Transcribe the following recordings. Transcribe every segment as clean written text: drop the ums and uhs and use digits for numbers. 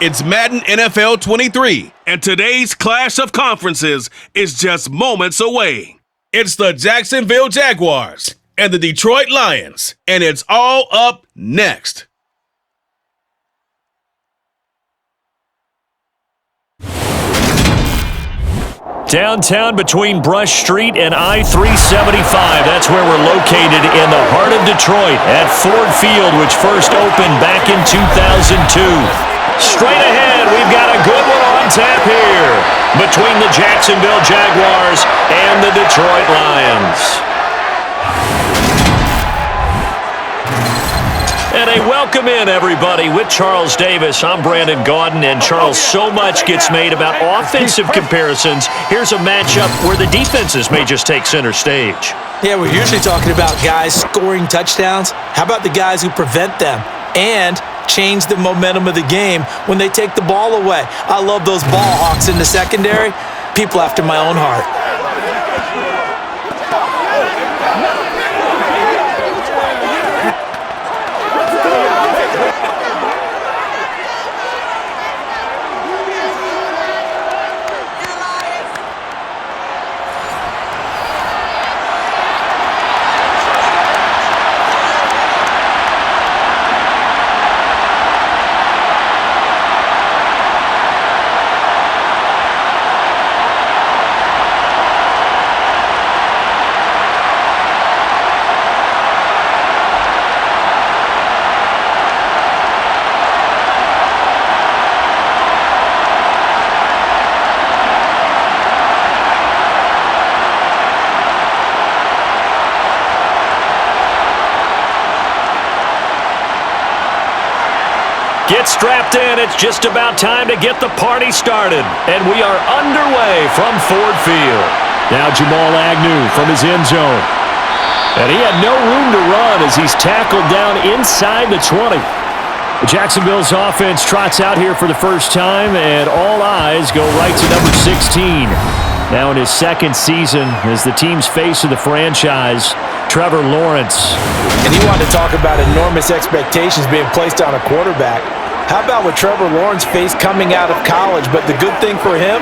It's Madden NFL 23, and today's clash of conferences is just moments away. It's the Jacksonville Jaguars and the Detroit Lions, and it's all up next. Downtown between Brush Street and I-375. That's where we're located in the heart of Detroit at Ford Field, which first opened back in 2002. Straight ahead, we've got a good one on tap here between the Jacksonville Jaguars and the Detroit Lions. And a welcome in, everybody, with Charles Davis. I'm Brandon Gaudin, and Charles, so much gets made about offensive comparisons. Here's a matchup where the defenses may just take center stage. Yeah, we're usually talking about guys scoring touchdowns. How about the guys who prevent them and change the momentum of the game when they take the ball away? I love those ball hawks in the secondary. People after my own heart. Get strapped in. It's just about time to get the party started. And we are underway from Ford Field. Now Jamal Agnew from his end zone. And he had no room to run as he's tackled down inside the 20. Jacksonville's offense trots out here for the first time, and all eyes go right to number 16. Now in his second season as the team's face of the franchise, Trevor Lawrence. And you want to talk about enormous expectations being placed on a quarterback. How about what Trevor Lawrence faced coming out of college? But the good thing for him,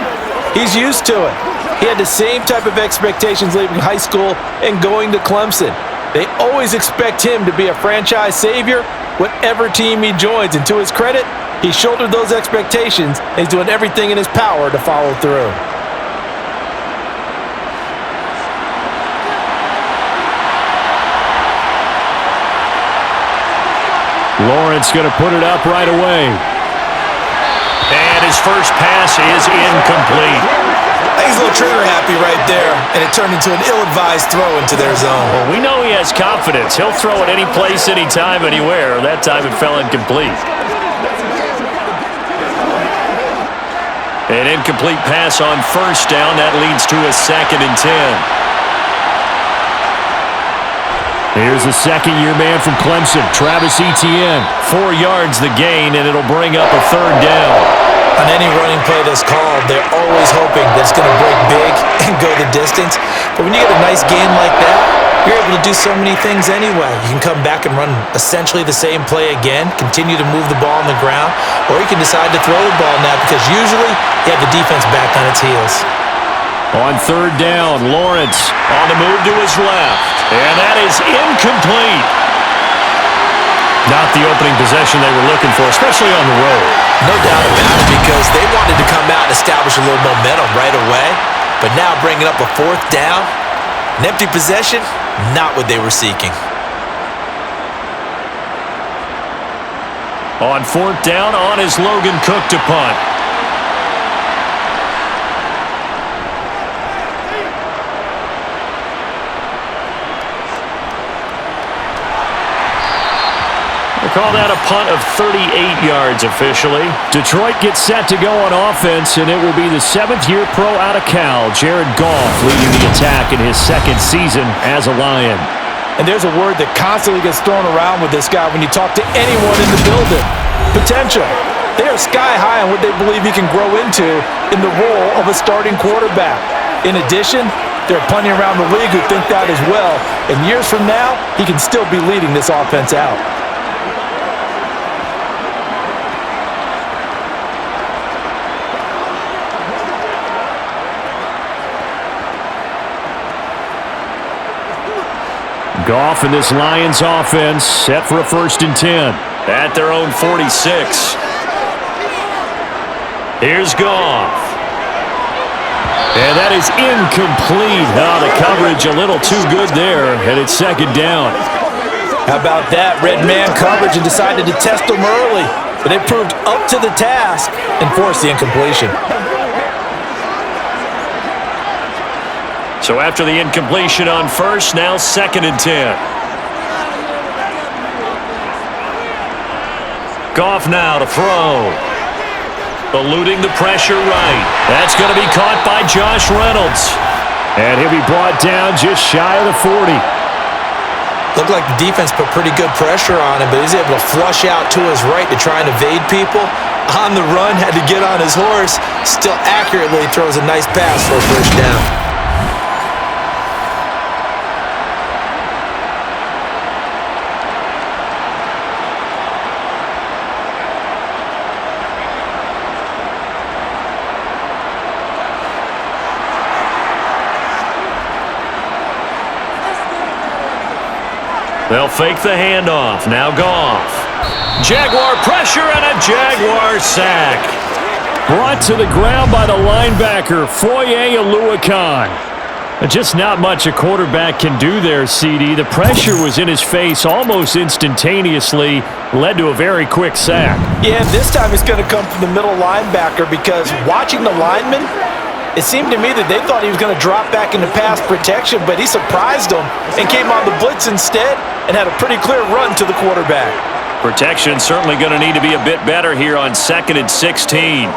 he's used to it. He had the same type of expectations leaving high school and going to Clemson. They always expect him to be a franchise savior, whatever team he joins. And to his credit, he shouldered those expectations and he's doing everything in his power to follow through. Lawrence going to put it up right away. And his first pass is incomplete. He's a little trigger happy right there, and it turned into an ill-advised throw into their zone. Well, we know he has confidence. He'll throw it any place, anytime, anywhere. That time it fell incomplete. An incomplete pass on first down. That leads to a 2nd and 10. Here's the second-year man from Clemson, Travis Etienne. 4 yards the gain, and it'll bring up a 3rd down. On any running play that's called, they're always hoping that it's going to break big and go the distance. But when you get a nice gain like that, you're able to do so many things anyway. You can come back and run essentially the same play again, continue to move the ball on the ground, or you can decide to throw the ball now because usually you have the defense back on its heels. On 3rd down, Lawrence on the move to his left. And that is incomplete. Not the opening possession they were looking for, especially on the road. No doubt about it, because they wanted to come out and establish a little momentum right away. But now bringing up a 4th down, an empty possession, not what they were seeking. On 4th down, on is Logan Cook to punt. Call that a punt of 38 yards officially. Detroit gets set to go on offense, and it will be the 7th-year pro out of Cal, Jared Goff, leading the attack in his 2nd season as a Lion. And there's a word that constantly gets thrown around with this guy when you talk to anyone in the building. Potential. They are sky high on what they believe he can grow into in the role of a starting quarterback. In addition, there are plenty around the league who think that as well. And years from now, he can still be leading this offense out. Goff and this Lions offense set for a 1st and 10. At their own 46. Here's Goff. And that is incomplete. The coverage a little too good there, and it's 2nd down. How about that? Red man coverage and decided to test them early. But they proved up to the task and forced the incompletion. So after the incompletion on 1st, now 2nd and 10. Goff now to throw. Eluding the pressure right. That's going to be caught by Josh Reynolds. And he'll be brought down just shy of the 40. Looked like the defense put pretty good pressure on him, but he's able to flush out to his right to try and evade people. On the run, had to get on his horse. Still accurately throws a nice pass for a 1st down. They'll fake the handoff. Now Goff. Jaguar pressure and a Jaguar sack. Brought to the ground by the linebacker, Foye Oluokun. Just not much a quarterback can do there, CD. The pressure was in his face almost instantaneously, led to a very quick sack. Yeah, this time it's going to come from the middle linebacker because watching the lineman, it seemed to me that they thought he was going to drop back into pass protection, but he surprised them and came on the blitz instead and had a pretty clear run to the quarterback. Protection certainly going to need to be a bit better here on 2nd and 16.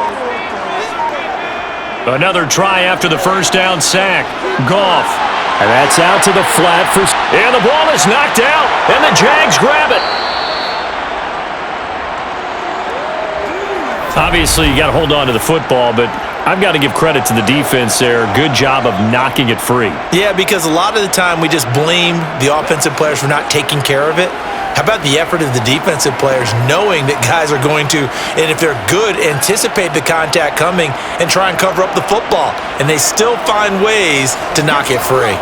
Another try after the 1st down sack. Goff. And that's out to the flat for... And the ball is knocked out, and the Jags grab it. Obviously, you got to hold on to the football, but I've got to give credit to the defense there. Good job of knocking it free. Yeah, because a lot of the time we just blame the offensive players for not taking care of it. How about the effort of the defensive players knowing that guys are going to, and if they're good, anticipate the contact coming and try and cover up the football. And they still find ways to knock it free.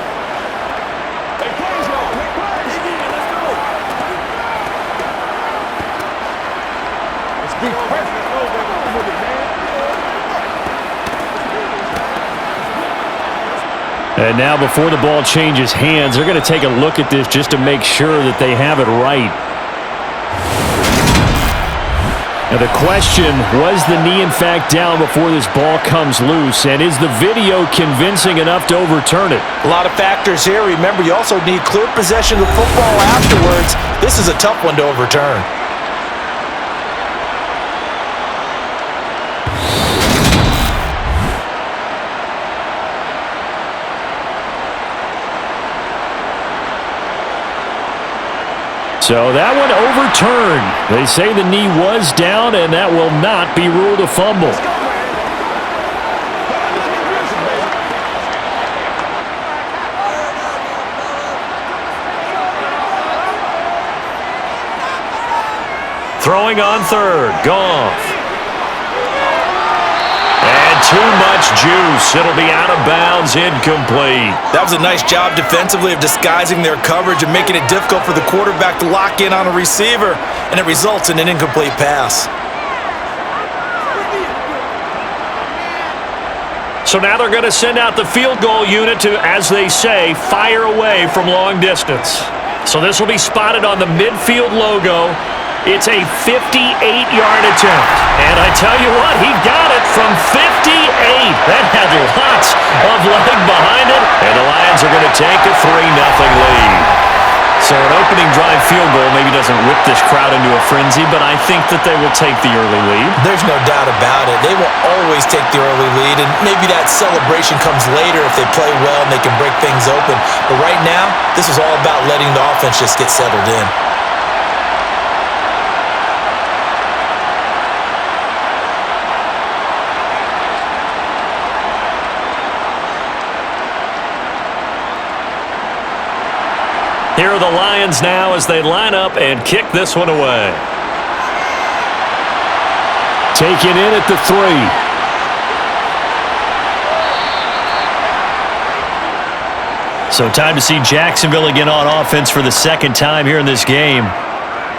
And now before the ball changes hands, they're going to take a look at this just to make sure that they have it right. Now the question, was the knee in fact down before this ball comes loose? And is the video convincing enough to overturn it? A lot of factors here. Remember, you also need clear possession of the football afterwards. This is a tough one to overturn. So that one overturned. They say the knee was down, and that will not be ruled a fumble. Throwing on 3rd. Goff. And too much juice. It'll be out of bounds, incomplete. That was a nice job defensively of disguising their coverage and making it difficult for the quarterback to lock in on a receiver, and it results in an incomplete pass. So now they're going to send out the field goal unit to, as they say, fire away from long distance. So this will be spotted on the midfield logo. It's a 58-yard attempt. And I tell you what, he got it from 58. That had lots of leg behind it. And the Lions are going to take a 3-0 lead. So an opening drive field goal maybe doesn't whip this crowd into a frenzy, but I think that they will take the early lead. There's no doubt about it. They will always take the early lead, and maybe that celebration comes later if they play well and they can break things open. But right now, this is all about letting the offense just get settled in. Here are the Lions now as they line up and kick this one away. Taken in at the 3. So time to see Jacksonville again on offense for the second time here in this game.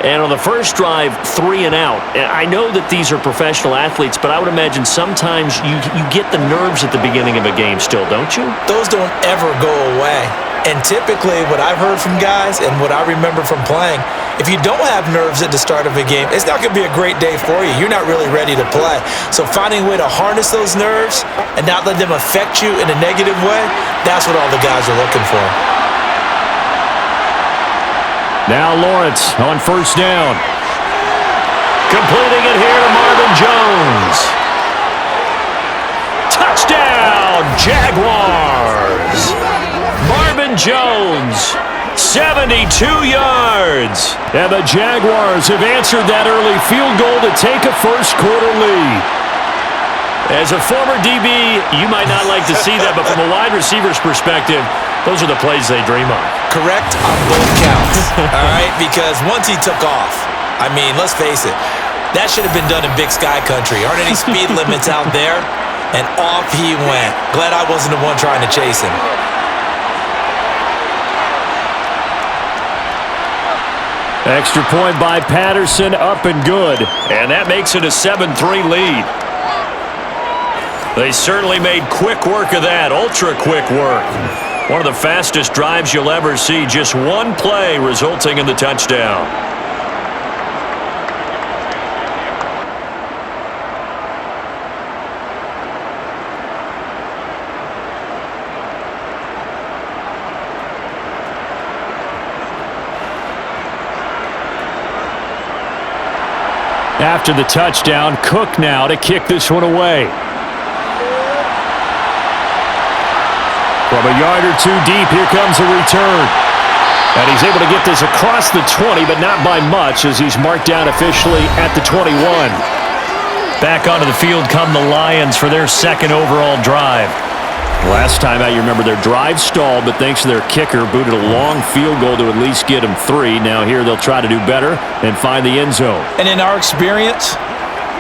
And on the first drive, 3 and out. I know that these are professional athletes, but I would imagine sometimes you get the nerves at the beginning of a game still, don't you? Those don't ever go away. And typically what I've heard from guys and what I remember from playing, if you don't have nerves at the start of a game, it's not going to be a great day for you. You're not really ready to play. So finding a way to harness those nerves and not let them affect you in a negative way, that's what all the guys are looking for. Now Lawrence on first down. Completing it here to Marvin Jones. Touchdown, Jaguars. Marvin Jones, 72 yards. And the Jaguars have answered that early field goal to take a first-quarter lead. As a former DB, you might not like to see that, but from a wide receiver's perspective, those are the plays they dream of. Correct on both counts, all right? Because once he took off, I mean, let's face it, that should have been done in Big Sky Country. Aren't any speed limits out there? And off he went. Glad I wasn't the one trying to chase him. Extra point by Patterson, up and good. And that makes it a 7-3 lead. They certainly made quick work of that, ultra-quick work. One of the fastest drives you'll ever see, just one play resulting in the touchdown. After the touchdown, Cook now to kick this one away. From a yard or two deep, here comes a return. And he's able to get this across the 20, but not by much, as he's marked down officially at the 21. Back onto the field come the Lions for their second overall drive. Last time out, you remember their drive stalled, but thanks to their kicker, booted a long field goal to at least get them 3. Now here they'll try to do better and find the end zone. And in our experience,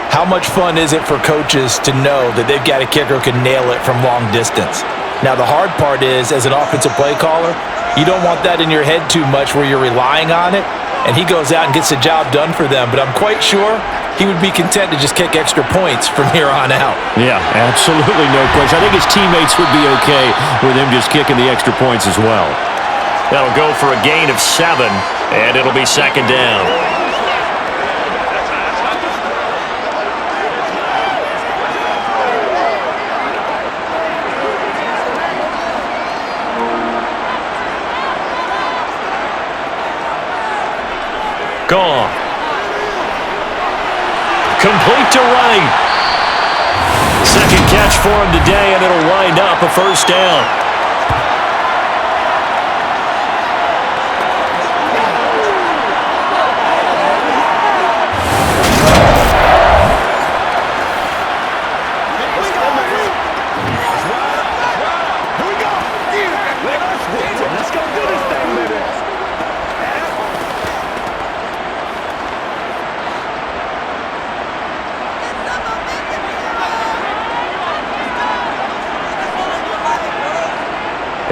how much fun is it for coaches to know that they've got a kicker who can nail it from long distance? Now, the hard part is, as an offensive play caller, you don't want that in your head too much where you're relying on it, and he goes out and gets the job done for them. But I'm quite sure he would be content to just kick extra points from here on out. Yeah, absolutely no question. I think his teammates would be okay with him just kicking the extra points as well. That'll go for a gain of 7, and it'll be second down. Gone. Complete to Wright. Second catch for him today, and it'll wind up a first down.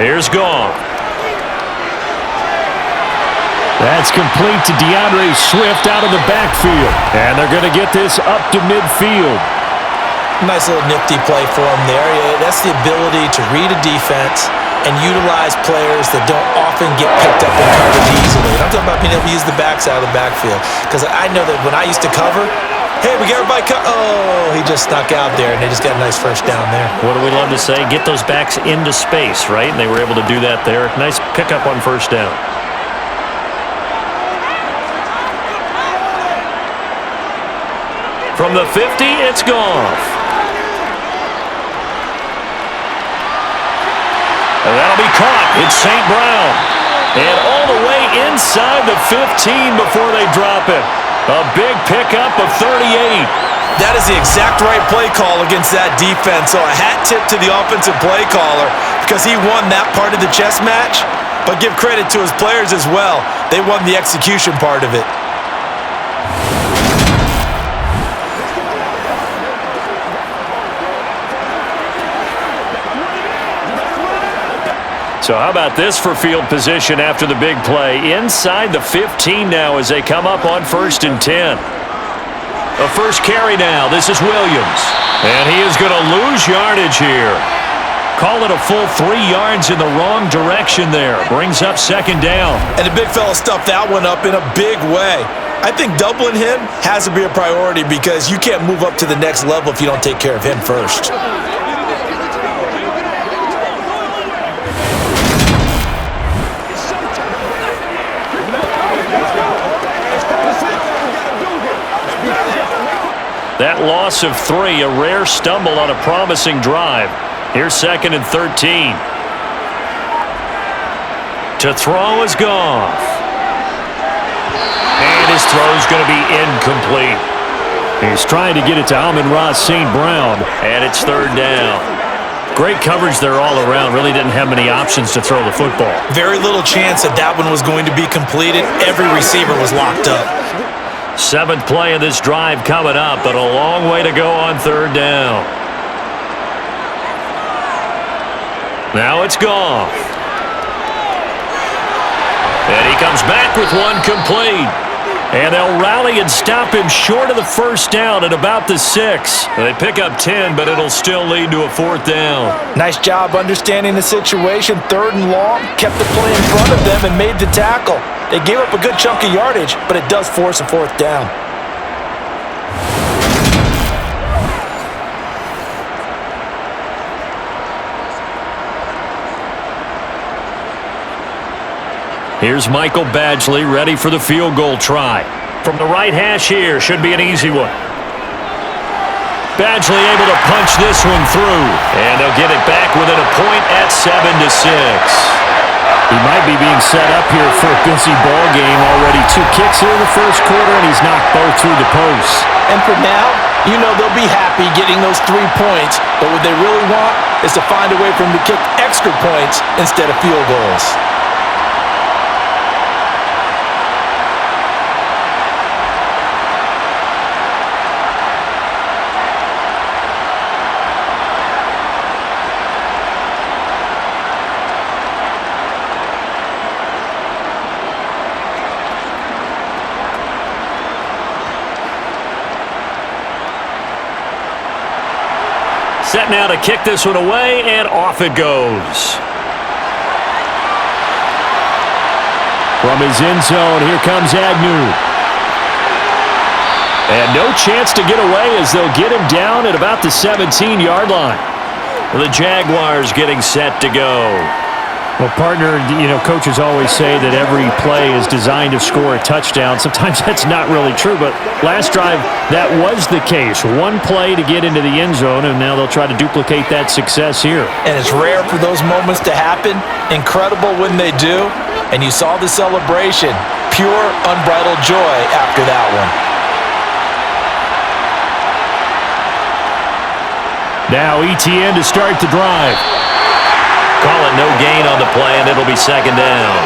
Here's Gone. That's complete to DeAndre Swift out of the backfield. And they're going to get this up to midfield. Nice little nifty play for him there. Yeah, that's the ability to read a defense and utilize players that don't often get picked up and covered easily. And I'm talking about being able to use the backside of the backfield. Because I know that when I used to cover, hey, we got everybody oh, he just snuck out there, and they just got a nice first down there. What do we love to say? Get those backs into space, right? And they were able to do that there. Nice pickup on first down. From the 50, it's Goff. And that'll be caught. It's St. Brown. And all the way inside the 15 before they drop it. A big pickup of 38. That is the exact right play call against that defense. So a hat tip to the offensive play caller because he won that part of the chess match. But give credit to his players as well. They won the execution part of it. So how about this for field position after the big play? Inside the 15 now as they come up on 1st and 10. A first carry now. This is Williams. And he is going to lose yardage here. Call it a full 3 yards in the wrong direction there. Brings up 2nd down. And the big fella stuffed that one up in a big way. I think doubling him has to be a priority because you can't move up to the next level if you don't take care of him first. That loss of 3, a rare stumble on a promising drive. Here's 2nd and 13. To throw is Goff. And his throw is going to be incomplete. He's trying to get it to Amon-Ra St. Brown, and it's 3rd down. Great coverage there all around. Really didn't have many options to throw the football. Very little chance that that one was going to be completed. Every receiver was locked up. 7th play of this drive coming up, but a long way to go on 3rd down. Now it's Goff. And he comes back with one complete. And they'll rally and stop him short of the 1st down at about the 6. They pick up 10, but it'll still lead to a 4th down. Nice job understanding the situation. 3rd and long, kept the play in front of them and made the tackle. They gave up a good chunk of yardage, but it does force a 4th down. Here's Michael Badgley ready for the field goal try. From the right hash here, should be an easy one. Badgley able to punch this one through, and they'll get it back within a point at 7-6. He might be being set up here for a busy ball game already. 2 kicks here in the 1st quarter, and he's knocked both through the posts. And for now, you know they'll be happy getting those 3 points, but what they really want is to find a way for him to kick extra points instead of field goals. Set now to kick this one away, and off it goes. From his end zone, here comes Agnew. And no chance to get away as they'll get him down at about the 17-yard line. The Jaguars getting set to go. Well, partner, coaches always say that every play is designed to score a touchdown. Sometimes that's not really true, but last drive, that was the case. 1 play to get into the end zone, and now they'll try to duplicate that success here. And it's rare for those moments to happen. Incredible when they do. And you saw the celebration. Pure, unbridled joy after that one. Now ETN to start the drive. Call it no gain on the play, and it'll be 2nd down.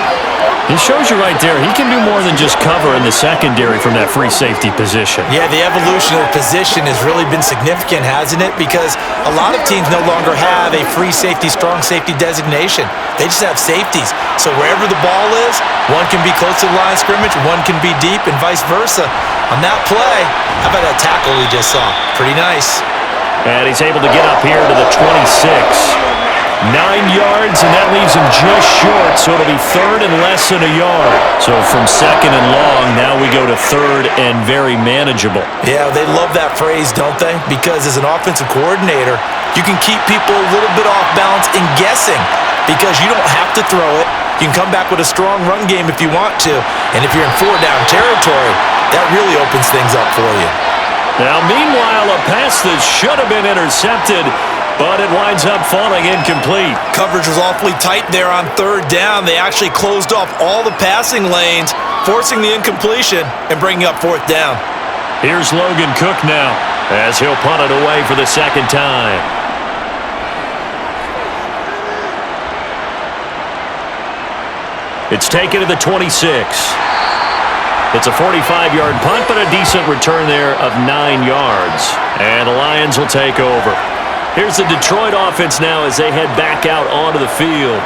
It shows you right there, he can do more than just cover in the secondary from that free safety position. Yeah, the evolution of the position has really been significant, hasn't it? Because a lot of teams no longer have a free safety, strong safety designation. They just have safeties. So wherever the ball is, one can be close to the line of scrimmage, one can be deep, and vice versa. On that play, how about that tackle we just saw? Pretty nice. And he's able to get up here to the 26. 9 yards, and that leaves him just short, so it'll be 3rd and less than a yard. So from 2nd and long, now we go to 3rd and very manageable. Yeah, they love that phrase, don't they? Because as an offensive coordinator, you can keep people a little bit off balance and guessing because you don't have to throw it. You can come back with a strong run game if you want to, and if you're in 4-down territory, that really opens things up for you. Now, meanwhile, a pass that should have been intercepted, but it winds up falling incomplete. Coverage was awfully tight there on 3rd down. They actually closed off all the passing lanes, forcing the incompletion and bringing up 4th down. Here's Logan Cook now as he'll punt it away for the 2nd time. It's taken to the 26. It's a 45-yard punt, but a decent return there of 9 yards. And the Lions will take over. Here's the Detroit offense now as they head back out onto the field.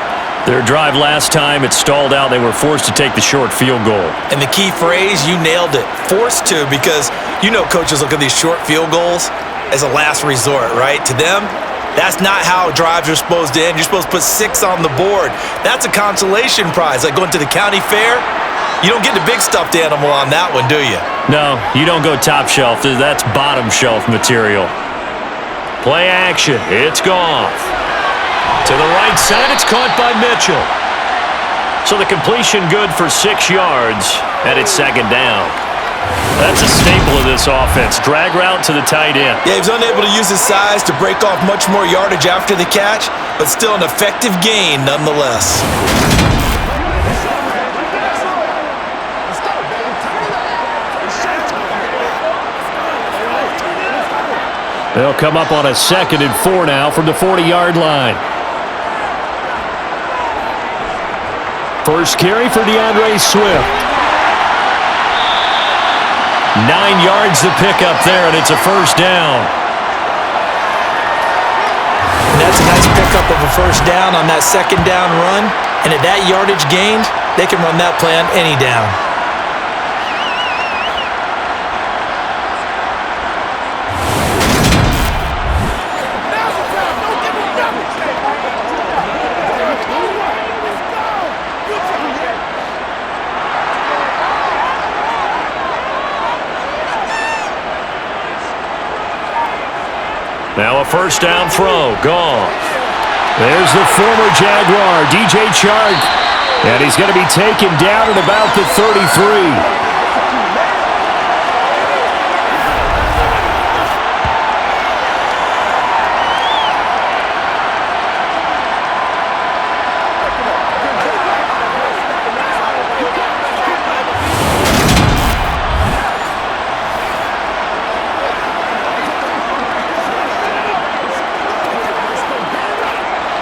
Their drive last time, it stalled out. They were forced to take the short field goal. And the key phrase, you nailed it, forced to, because you know coaches look at these short field goals as a last resort, right? To them, that's not how drives are supposed to end. You're supposed to put 6 on the board. That's a consolation prize, like going to the county fair. You don't get the big stuffed animal on that one, do you? No, you don't go top shelf. That's bottom shelf material. Play action. It's Goff. To the right side, it's caught by Mitchell. So the completion good for 6 yards, and it's second down. That's a staple of this offense. Drag route to the tight end. Yeah, he was unable to use his size to break off much more yardage after the catch, but still an effective gain nonetheless. They'll come up on a 2nd and 4 now from the 40-yard line. First carry for DeAndre Swift. 9 yards to pick up there, and it's a first down. And that's a nice pickup of a first down on that second down run. And at that yardage gained, they can run that play on any down. Now a first down throw. Goff. There's the former Jaguar, DJ Chark. And he's going to be taken down at about the 33.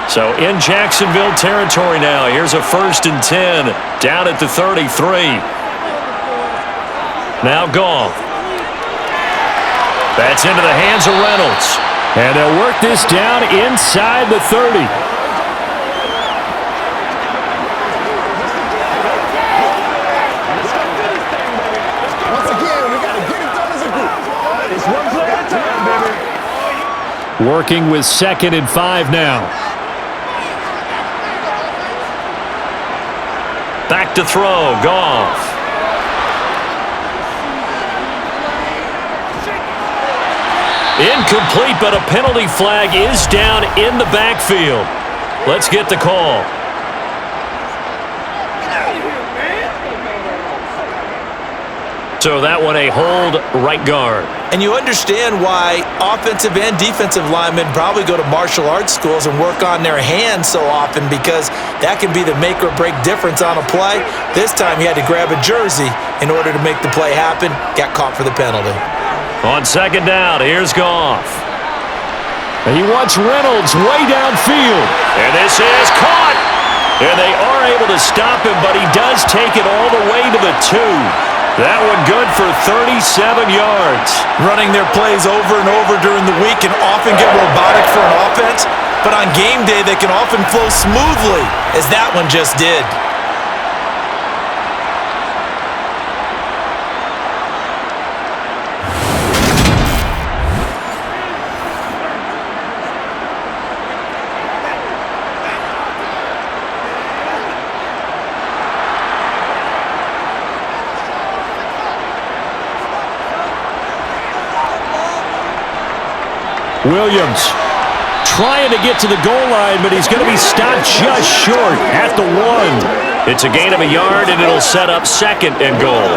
So in Jacksonville territory now. Here's a 1st and 10 down at the 33. Now Goff. That's into the hands of Reynolds. And they'll work this down inside the 30. Once again, we got to get it done as a group. It's one play at a time, baby. Working with 2nd and 5 now. Back to throw. Goff. Incomplete, but a penalty flag is down in the backfield. Let's get the call. So that one a hold right guard. And you understand why offensive and defensive linemen probably go to martial arts schools and work on their hands so often, because that can be the make or break difference on a play. This time he had to grab a jersey in order to make the play happen. Got caught for the penalty. On 2nd down, here's Goff. He wants Reynolds way downfield. And this is caught. And they are able to stop him, but he does take it all the way to the 2. That one good for 37 yards. Running their plays over and over during the week can often get robotic for an offense, but on game day they can often flow smoothly, as that one just did. Williams trying to get to the goal line, but he's going to be stopped just short at the 1. It's a gain of a yard, and it'll set up 2nd and goal.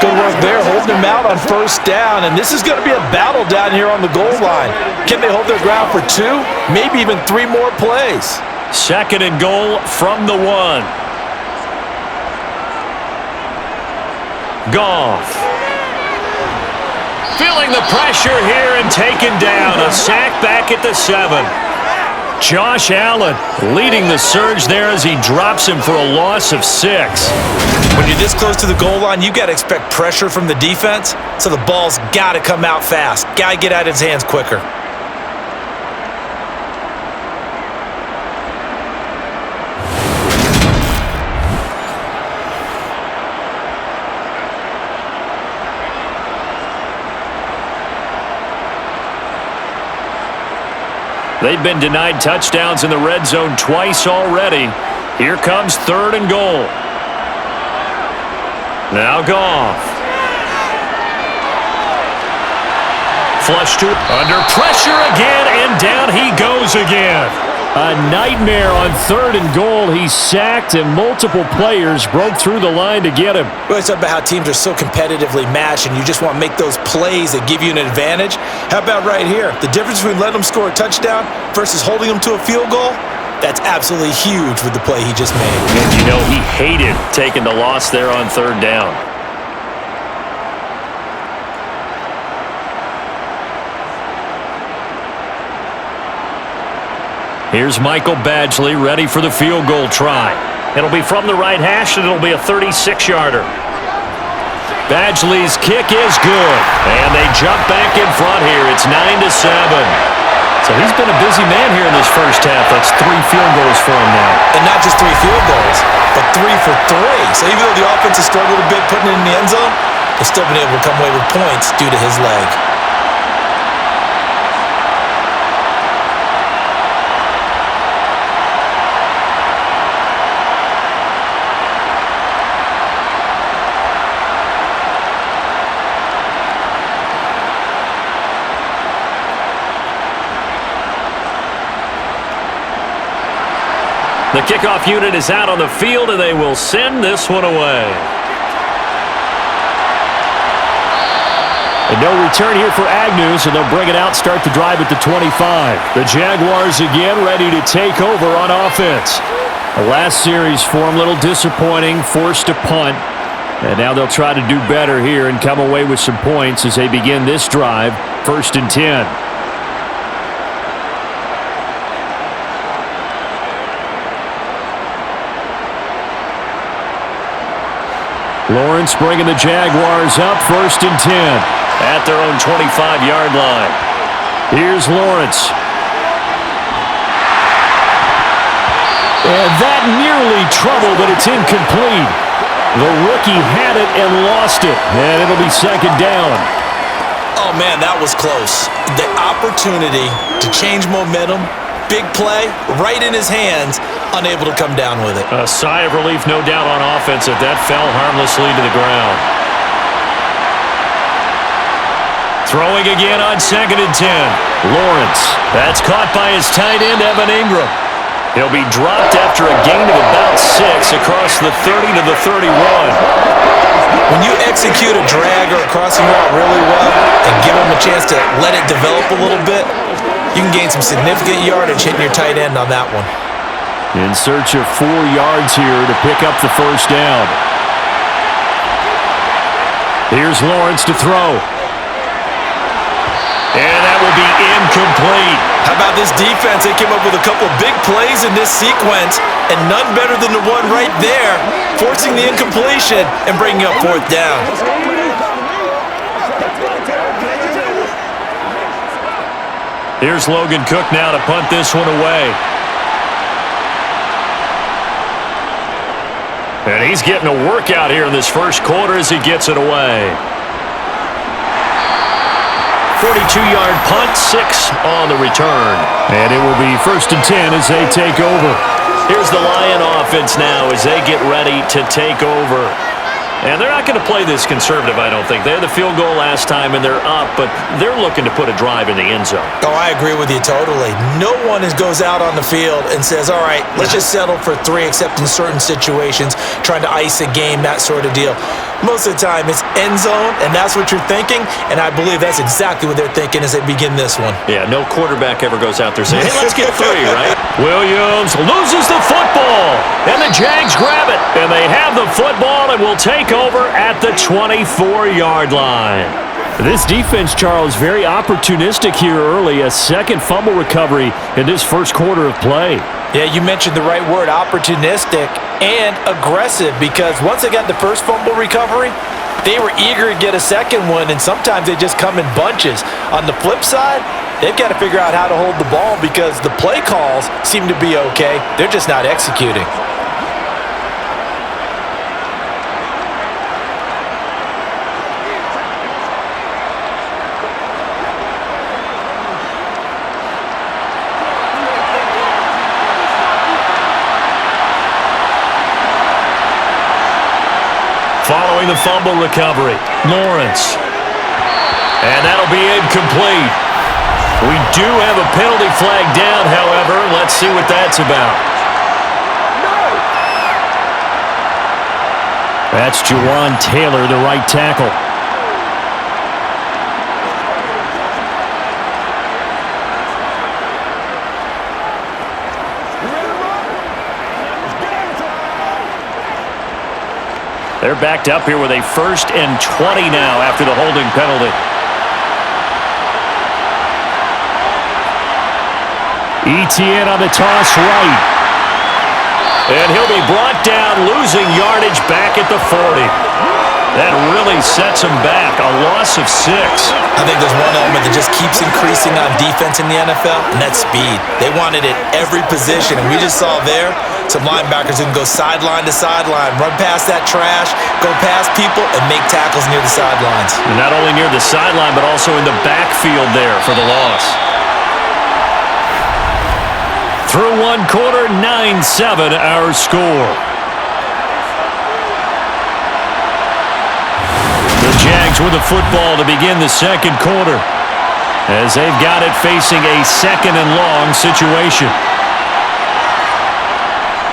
Good work there, holding them out on 1st down, and this is going to be a battle down here on the goal line. Can they hold their ground for 2, maybe even 3 more plays? 2nd and goal from the 1. Goff. Feeling the pressure here and taken down. A sack back at the 7. Josh Allen leading the surge there as he drops him for a loss of 6. When you're this close to the goal line, you got to expect pressure from the defense, so the ball's got to come out fast. Got to get out of his hands quicker. They've been denied touchdowns in the red zone twice already. Here comes 3rd and goal. Now Goff. Flush to under pressure again, and down he goes again. A nightmare on 3rd and goal. He's sacked, and multiple players broke through the line to get him. We always talk about how teams are so competitively matched, and you just want to make those plays that give you an advantage. How about right here? The difference between letting them score a touchdown versus holding them to a field goal? That's absolutely huge with the play he just made. And you know he hated taking the loss there on 3rd down. Here's Michael Badgley ready for the field goal try. It'll be from the right hash, and it'll be a 36-yarder. Badgley's kick is good, and they jump back in front here. It's 9-7. So he's been a busy man here in this first half. That's 3 field goals for him now. And not just 3 field goals, but 3 for 3. So even though the offense has struggled a bit putting it in the end zone, they've still been able to come away with points due to his leg. The kickoff unit is out on the field, and they will send this one away. And no return here for Agnew, so they'll bring it out, start the drive at the 25. The Jaguars again ready to take over on offense. The last series for them, a little disappointing, forced a punt. And now they'll try to do better here and come away with some points as they begin this drive, 1st and 10. Lawrence bringing the Jaguars up, 1st and 10 at their own 25-yard line. Here's Lawrence. And that nearly trouble, but it's incomplete. The rookie had it and lost it, and it'll be 2nd down. Oh, man, that was close. The opportunity to change momentum, big play, right in his hands, unable to come down with it. A sigh of relief, no doubt, on offense if that fell harmlessly to the ground. Throwing again on 2nd and 10. Lawrence. That's caught by his tight end, Evan Ingram. He'll be dropped after a gain of about 6 across the 30 to the 31. When you execute a drag or a crossing route really well and give him a chance to let it develop a little bit, you can gain some significant yardage hitting your tight end on that one. In search of 4 yards here to pick up the 1st down. Here's Lawrence to throw. And that will be incomplete. How about this defense? They came up with a couple of big plays in this sequence, and none better than the one right there, forcing the incompletion and bringing up 4th down. Here's Logan Cook now to punt this one away. And he's getting a workout here in this first quarter as he gets it away. 42-yard punt, 6 on the return. And it will be 1st and 10 as they take over. Here's the Lion offense now as they get ready to take over. And they're not going to play this conservative, I don't think. They had the field goal last time, and they're up, but they're looking to put a drive in the end zone. Oh, I agree with you totally. No one goes out on the field and says, all right, let's just settle for 3, except in certain situations, trying to ice a game, that sort of deal. Most of the time, it's end zone, and that's what you're thinking, and I believe that's exactly what they're thinking as they begin this one. Yeah, no quarterback ever goes out there saying, hey, let's get 3, right? Williams loses the football, and the Jags grab it, and they have the football and will take over at the 24-yard line. This defense, Charles, very opportunistic here early. A second fumble recovery in this first quarter of play. Yeah, you mentioned the right word, opportunistic and aggressive, because once they got the first fumble recovery, they were eager to get a second one, and sometimes they just come in bunches. On the flip side, they've got to figure out how to hold the ball because the play calls seem to be okay. They're just not executing. following the fumble recovery. Lawrence. And that'll be incomplete. We do have a penalty flag down, however. Let's see what that's about. That's Jawan Taylor, the right tackle. They're backed up here with a 1st and 20 now after the holding penalty. ETN on the toss right. And he'll be brought down, losing yardage back at the 40. That really sets him back, a loss of 6. I think there's one element that just keeps increasing on defense in the NFL, and that's speed. They want it at every position, and we just saw there some linebackers who can go sideline to sideline, run past that trash, go past people, and make tackles near the sidelines. And not only near the sideline, but also in the backfield there for the loss. Through one quarter, 9-7 our score. The Jags with the football to begin the second quarter, as they've got it facing a 2nd and long situation.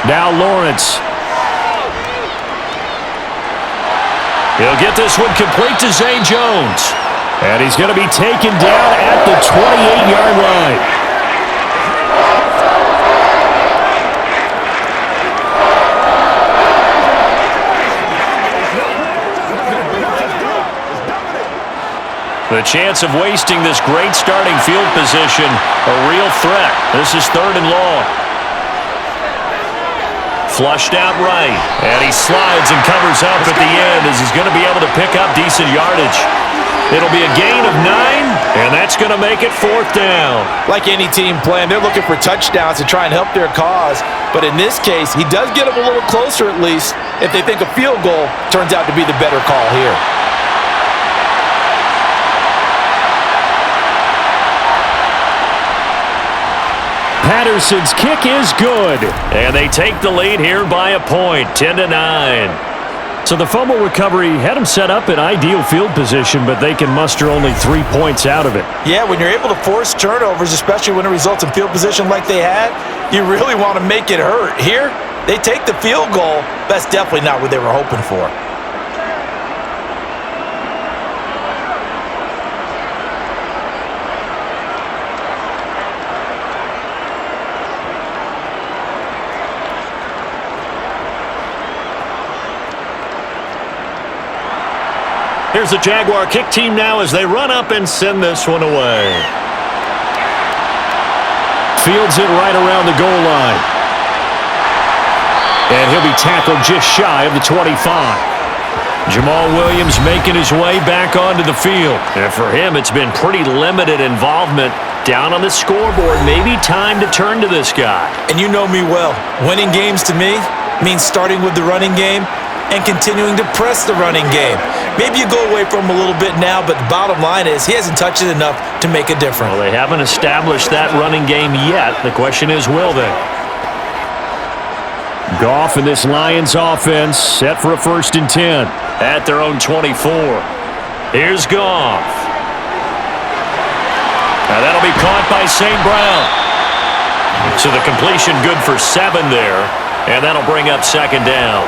Now Lawrence. He'll get this one complete to Zay Jones. And he's going to be taken down at the 28-yard line. The chance of wasting this great starting field position, a real threat. This is 3rd and long. Flushed out right, and he slides and covers up at the end as he's going to be able to pick up decent yardage. It'll be a gain of 9, and that's going to make it 4th down. Like any team playing, they're looking for touchdowns to try and help their cause. But in this case, he does get them a little closer at least if they think a field goal turns out to be the better call here. Patterson's kick is good. And they take the lead here by a point, 10-9. So the fumble recovery had them set up in ideal field position, but they can muster only 3 points out of it. Yeah, when you're able to force turnovers, especially when it results in field position like they had, you really want to make it hurt. Here, they take the field goal. That's definitely not what they were hoping for. Here's the Jaguar kick team now as they run up and send this one away. Fields it right around the goal line. And he'll be tackled just shy of the 25. Jamal Williams making his way back onto the field. And for him, it's been pretty limited involvement down on the scoreboard. Maybe time to turn to this guy. And you know me well. Winning games to me means starting with the running game and continuing to press the running game. Maybe you go away from him a little bit now, but the bottom line is he hasn't touched it enough to make a difference. Well, they haven't established that running game yet. The question is, will they? Goff and this Lions offense set for a 1st and 10 at their own 24. Here's Goff. Now that'll be caught by St. Brown. So the completion good for 7 there, and that'll bring up 2nd down.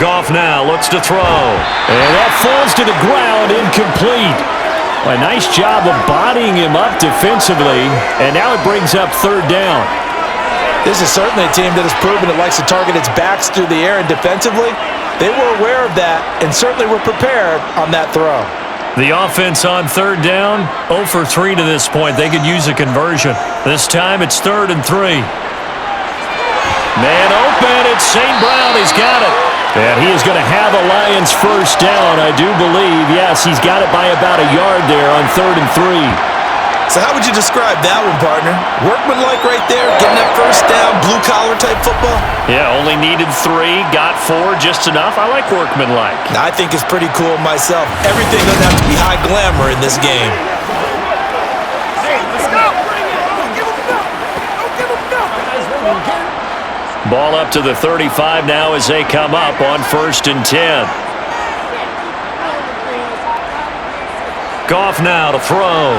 Goff now looks to throw. And that falls to the ground, incomplete. A nice job of bodying him up defensively, and now it brings up 3rd down. This is certainly a team that has proven it likes to target its backs through the air, and defensively, they were aware of that and certainly were prepared on that throw. The offense on 3rd down, 0 for 3 to this point. They could use a conversion. This time it's 3rd and 3. Man open, it's St. Brown. He's got it. And he is going to have a Lions 1st down, I do believe. Yes, he's got it by about a yard there on 3rd and 3. So how would you describe that one, partner? Workmanlike right there, getting that first down, blue-collar type football? Yeah, only needed 3, got 4, just enough. I like workmanlike. I think it's pretty cool myself. Everything doesn't have to be high glamour in this game. Ball up to the 35 now as they come up on 1st and 10. Goff now to throw.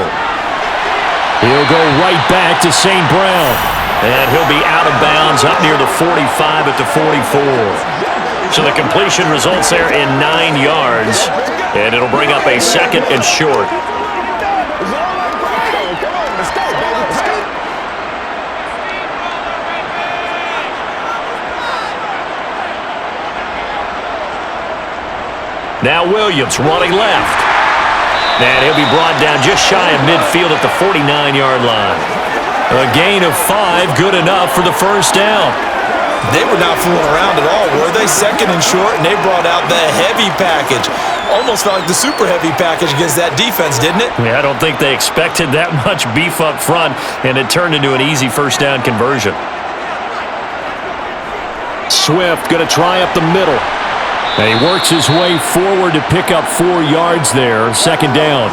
He'll go right back to St. Brown. And he'll be out of bounds up near the 45 at the 44. So the completion results there in 9 yards. And it'll bring up a 2nd and short. Now Williams running left. And he'll be brought down just shy of midfield at the 49-yard line. A gain of 5, good enough for the first down. They were not fooling around at all, were they? 2nd and short, and they brought out the heavy package. Almost felt like the super heavy package against that defense, didn't it? Yeah, I don't think they expected that much beef up front, and it turned into an easy first down conversion. Swift going to try up the middle. And he works his way forward to pick up 4 yards there, 2nd down.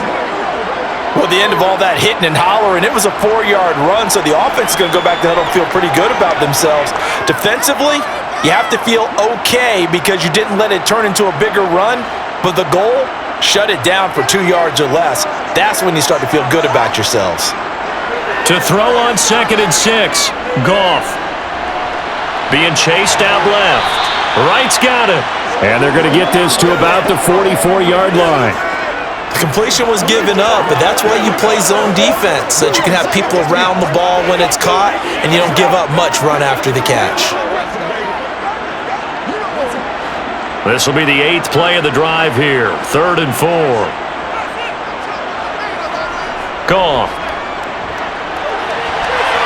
Well, the end of all that hitting and hollering, it was a 4-yard run, so the offense is going to go back to huddle and feel pretty good about themselves. Defensively, you have to feel okay because you didn't let it turn into a bigger run, but the goal, shut it down for 2 yards or less. That's when you start to feel good about yourselves. To throw on 2nd and 6, Goff. Being chased out left. Wright's got it. And they're going to get this to about the 44-yard line. The completion was given up, but that's why you play zone defense, so that you can have people around the ball when it's caught, and you don't give up much run after the catch. This will be the 8th play of the drive here. 3rd and 4. Goff.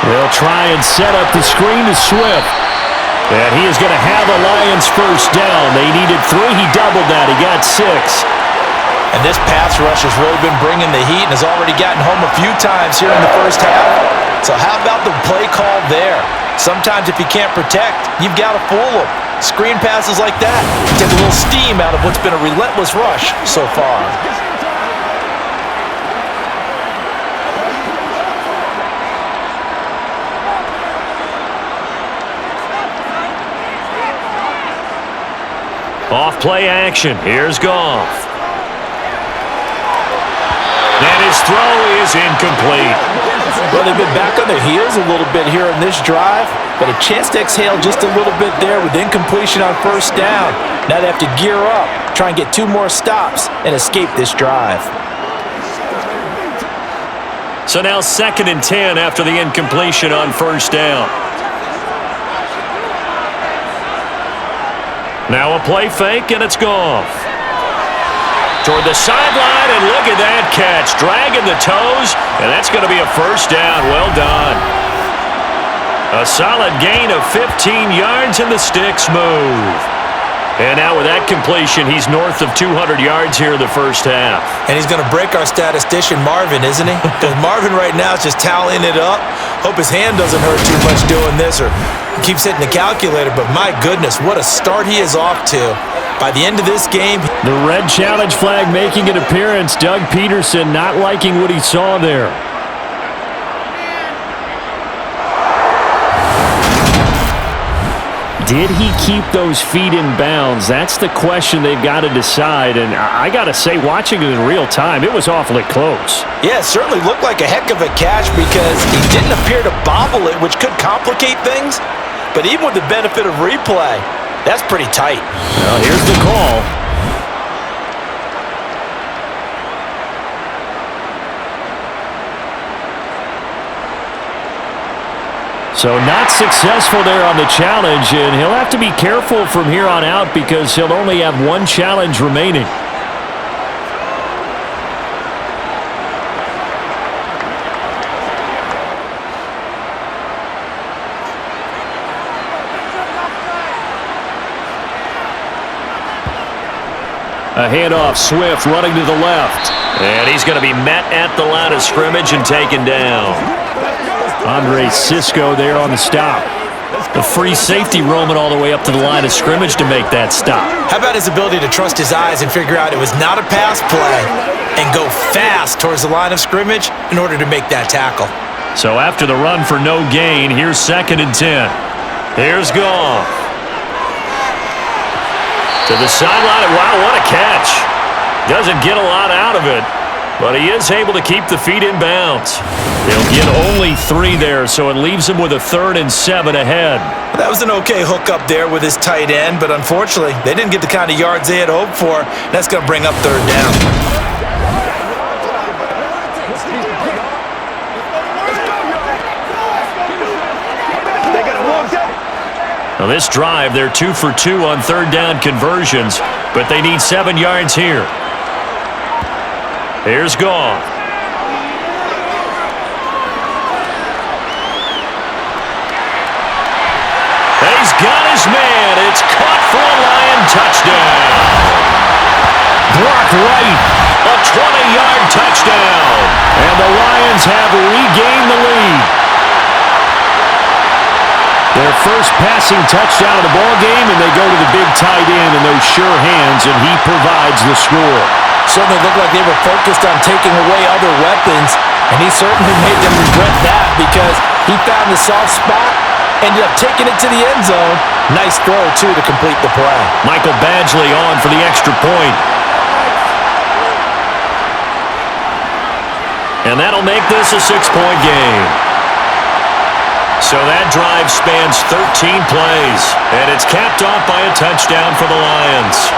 They'll try and set up the screen to Swift. And he is going to have a Lions first down. They needed 3. He doubled that. He got 6. And this pass rush has really been bringing the heat and has already gotten home a few times here in the first half. So how about the play call there? Sometimes if you can't protect, you've got to fool them. Screen passes like that take a little steam out of what's been a relentless rush so far. Off play action. Here's Goff. And his throw is incomplete. Well, they've been back on their heels a little bit here in this drive, but a chance to exhale just a little bit there with incompletion on first down. Now they have to gear up, try and get 2 more stops, and escape this drive. So now 2nd and 10 after the incompletion on first down. Now a play fake, and it's Goff. Toward the sideline, and look at that catch. Dragging the toes, and that's going to be a first down. Well done. A solid gain of 15 yards, and the sticks move. And now with that completion, he's north of 200 yards here in the first half. And he's going to break our statistician, Marvin, isn't he? Because Marvin right now is just tallying it up. Hope his hand doesn't hurt too much doing this or keeps hitting the calculator. But my goodness, what a start he is off to. By the end of this game, the red challenge flag making an appearance. Doug Peterson not liking what he saw there. Did he keep those feet in bounds? That's the question they've got to decide. And I got to say, watching it in real time, it was awfully close. Yeah, it certainly looked like a heck of a catch because he didn't appear to bobble it, which could complicate things. But even with the benefit of replay, that's pretty tight. Well, here's the call. So not successful there on the challenge, and he'll have to be careful from here on out because he'll only have 1 challenge remaining. A handoff, Swift running to the left. And he's going to be met at the line of scrimmage and taken down. Andre Sisco there on the stop. The free safety roaming all the way up to the line of scrimmage to make that stop. How about his ability to trust his eyes and figure out it was not a pass play and go fast towards the line of scrimmage in order to make that tackle. So after the run for no gain, here's 2nd and 10. Here's Goff. To the sideline. Wow, what a catch. Doesn't get a lot out of it, but he is able to keep the feet in bounds. They'll get only 3 there, so it leaves him with a 3rd and 7 ahead. That was an okay hook up there with his tight end, but unfortunately, they didn't get the kind of yards they had hoped for. That's going to bring up 3rd down. Now this drive, they're 2 for 2 on 3rd down conversions, but they need 7 yards here. Here's Goff. He's got his man. It's caught for a Lion touchdown. Brock Wright. A 20-yard touchdown. And the Lions have regained the lead. Their first passing touchdown of the ball game, and they go to the big tight end in those sure hands, and he provides the score. Certainly looked like they were focused on taking away other weapons, and he certainly made them regret that because he found the soft spot, ended up taking it to the end zone. Nice throw, too, to complete the play. Michael Badgley on for the extra point. And that'll make this a 6-point game. So that drive spans 13 plays, and it's capped off by a touchdown for the Lions.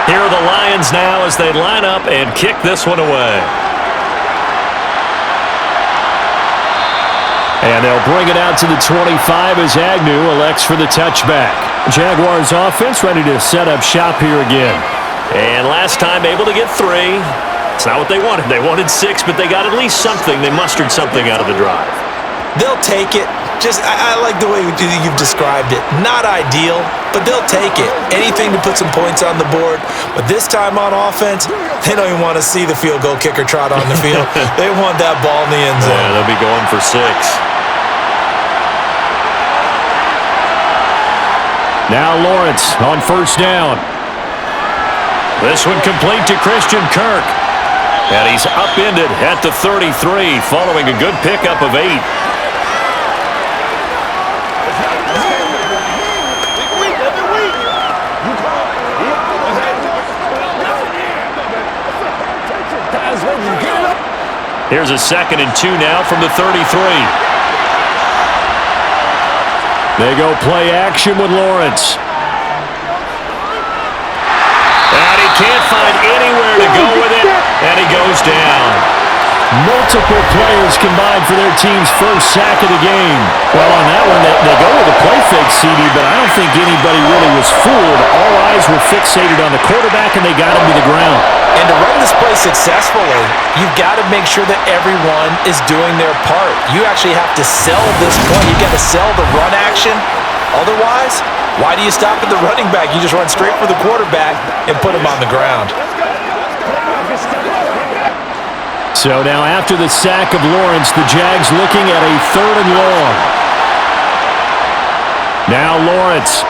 Here are the Lions now as they line up and kick this one away. And they'll bring it out to the 25 as Agnew elects for the touchback. Jaguars offense ready to set up shop here again. And last time able to get 3. It's not what they wanted. They wanted 6, but they got at least something. They mustered something out of the drive. They'll take it. I like the way you've described it. Not ideal, but they'll take it. Anything to put some points on the board. But this time on offense, they don't even want to see the field goal kicker trot on the field. They want that ball in the end zone. Yeah, they'll be going for 6. Now Lawrence on 1st down. This one complete to Christian Kirk. And he's upended at the 33 following a good pickup of 8. Here's a 2nd and 2 now from the 33. They go play action with Lawrence. And he can't find anywhere to go with it, and he goes down. Multiple players combined for their team's first sack of the game. Well, on that one, they go with a play fake, CD, but I don't think anybody really was fooled. All eyes were fixated on the quarterback, and they got him to the ground. And to run this play successfully, you've got to make sure that everyone is doing their part. You actually have to sell this play. You've got to sell the run action. Otherwise, why do you stop at the running back? You just run straight for the quarterback and put him on the ground. So now after the sack of Lawrence, the Jags looking at a 3rd and long. Now Lawrence.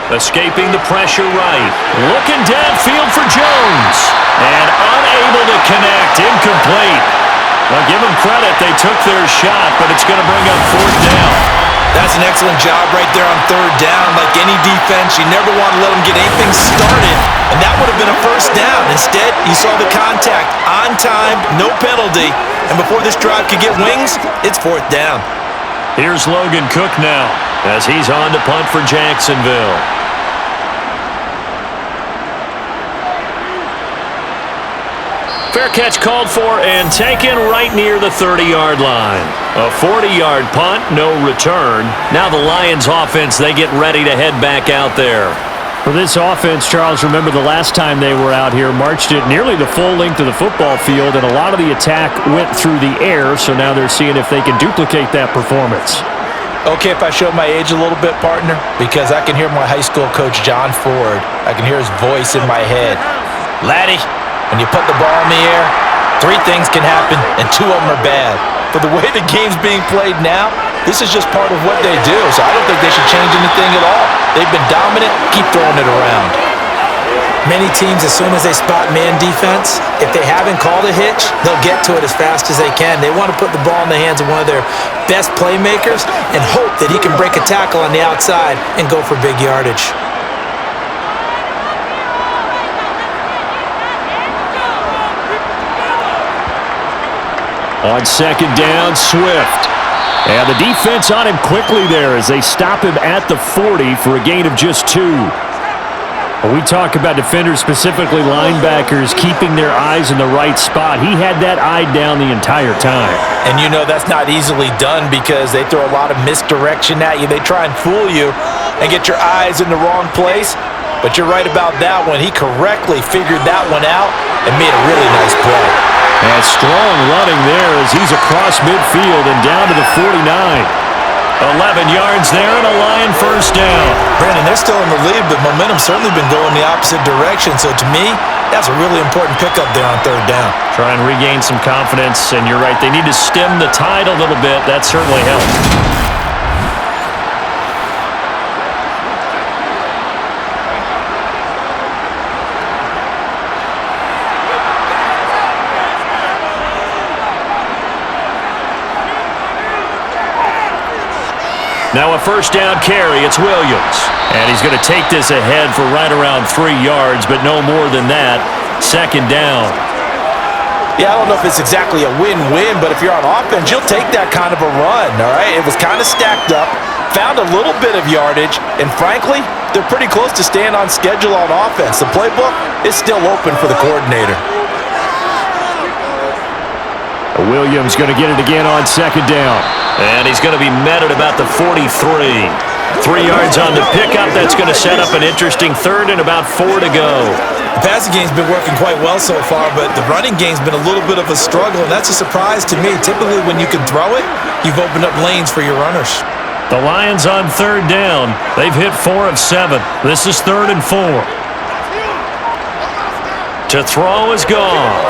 Escaping the pressure right. Looking downfield for Jones. And unable to connect. Incomplete. Well, give them credit. They took their shot, but it's going to bring up 4th down. That's an excellent job right there on 3rd down. Like any defense, you never want to let them get anything started, and that would have been a 1st down. Instead, you saw the contact on time, no penalty, and before this drive could get wings, it's 4th down. Here's Logan Cook now as he's on to punt for Jacksonville. Fair catch called for and taken right near the 30-yard line. A 40-yard punt, no return. Now the Lions offense, they get ready to head back out there. For this offense, Charles, remember the last time they were out here, marched it nearly the full length of the football field, and a lot of the attack went through the air, so now they're seeing if they can duplicate that performance. Okay, if I show my age a little bit, partner, because I can hear my high school coach, John Ford. I can hear his voice in my head. Laddie, when you put the ball in the air, 3 things can happen, and 2 of them are bad. For the way the game's being played now, this is just part of what they do, so I don't think they should change anything at all. They've been dominant. Keep throwing it around. Many teams, as soon as they spot man defense, if they haven't called a hitch, they'll get to it as fast as they can. They want to put the ball in the hands of one of their best playmakers and hope that he can break a tackle on the outside and go for big yardage. On second down, Swift. And the defense on him quickly there as they stop him at the 40 for a gain of just 2. When we talk about defenders, specifically linebackers, keeping their eyes in the right spot, he had that eye down the entire time. And you know that's not easily done because they throw a lot of misdirection at you. They try and fool you and get your eyes in the wrong place. But you're right about that one. He correctly figured that one out and made a really nice play. And strong running there as he's across midfield and down to the 49. 11 yards there and a Lion first down. Brandon, they're still in the lead, but momentum's certainly been going the opposite direction. So to me, that's a really important pickup there on third down. Try and regain some confidence, and you're right. They need to stem the tide a little bit. That certainly helps. Now a first down carry, it's Williams. And he's going to take this ahead for right around 3 yards, but no more than that. Second down. Yeah, I don't know if it's exactly a win-win, but if you're on offense, you'll take that kind of a run, all right? It was kind of stacked up, found a little bit of yardage, and frankly, they're pretty close to staying on schedule on offense. The playbook is still open for the coordinator. Williams going to get it again on second down. And he's going to be met at about the 43. 3 yards on the pickup. That's going to set up an interesting third and about 4 to go. The passing game's been working quite well so far, but the running game's been a little bit of a struggle, and that's a surprise to me. Typically, when you can throw it, you've opened up lanes for your runners. The Lions on third down. They've hit 4 of 7. This is 3rd and 4. To throw is Goff.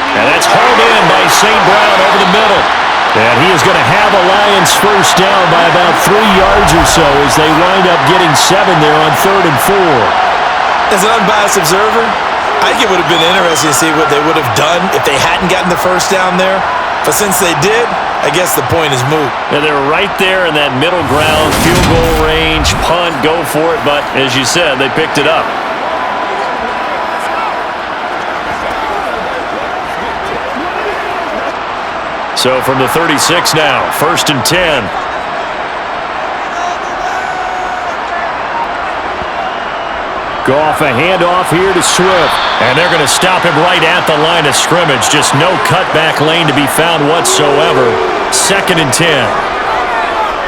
And that's hauled in by St. Brown over the middle. And he is going to have a Lions first down by about 3 yards or so as they wind up getting 7 there on 3rd and 4. As an unbiased observer, I think it would have been interesting to see what they would have done if they hadn't gotten the first down there. But since they did, I guess the point is moot. And they're right there in that middle ground, field goal range, punt, go for it. But as you said, they picked it up. So from the 36 now, 1st and 10. Goff, a handoff here to Swift. And they're going to stop him right at the line of scrimmage. Just no cutback lane to be found whatsoever. 2nd and 10.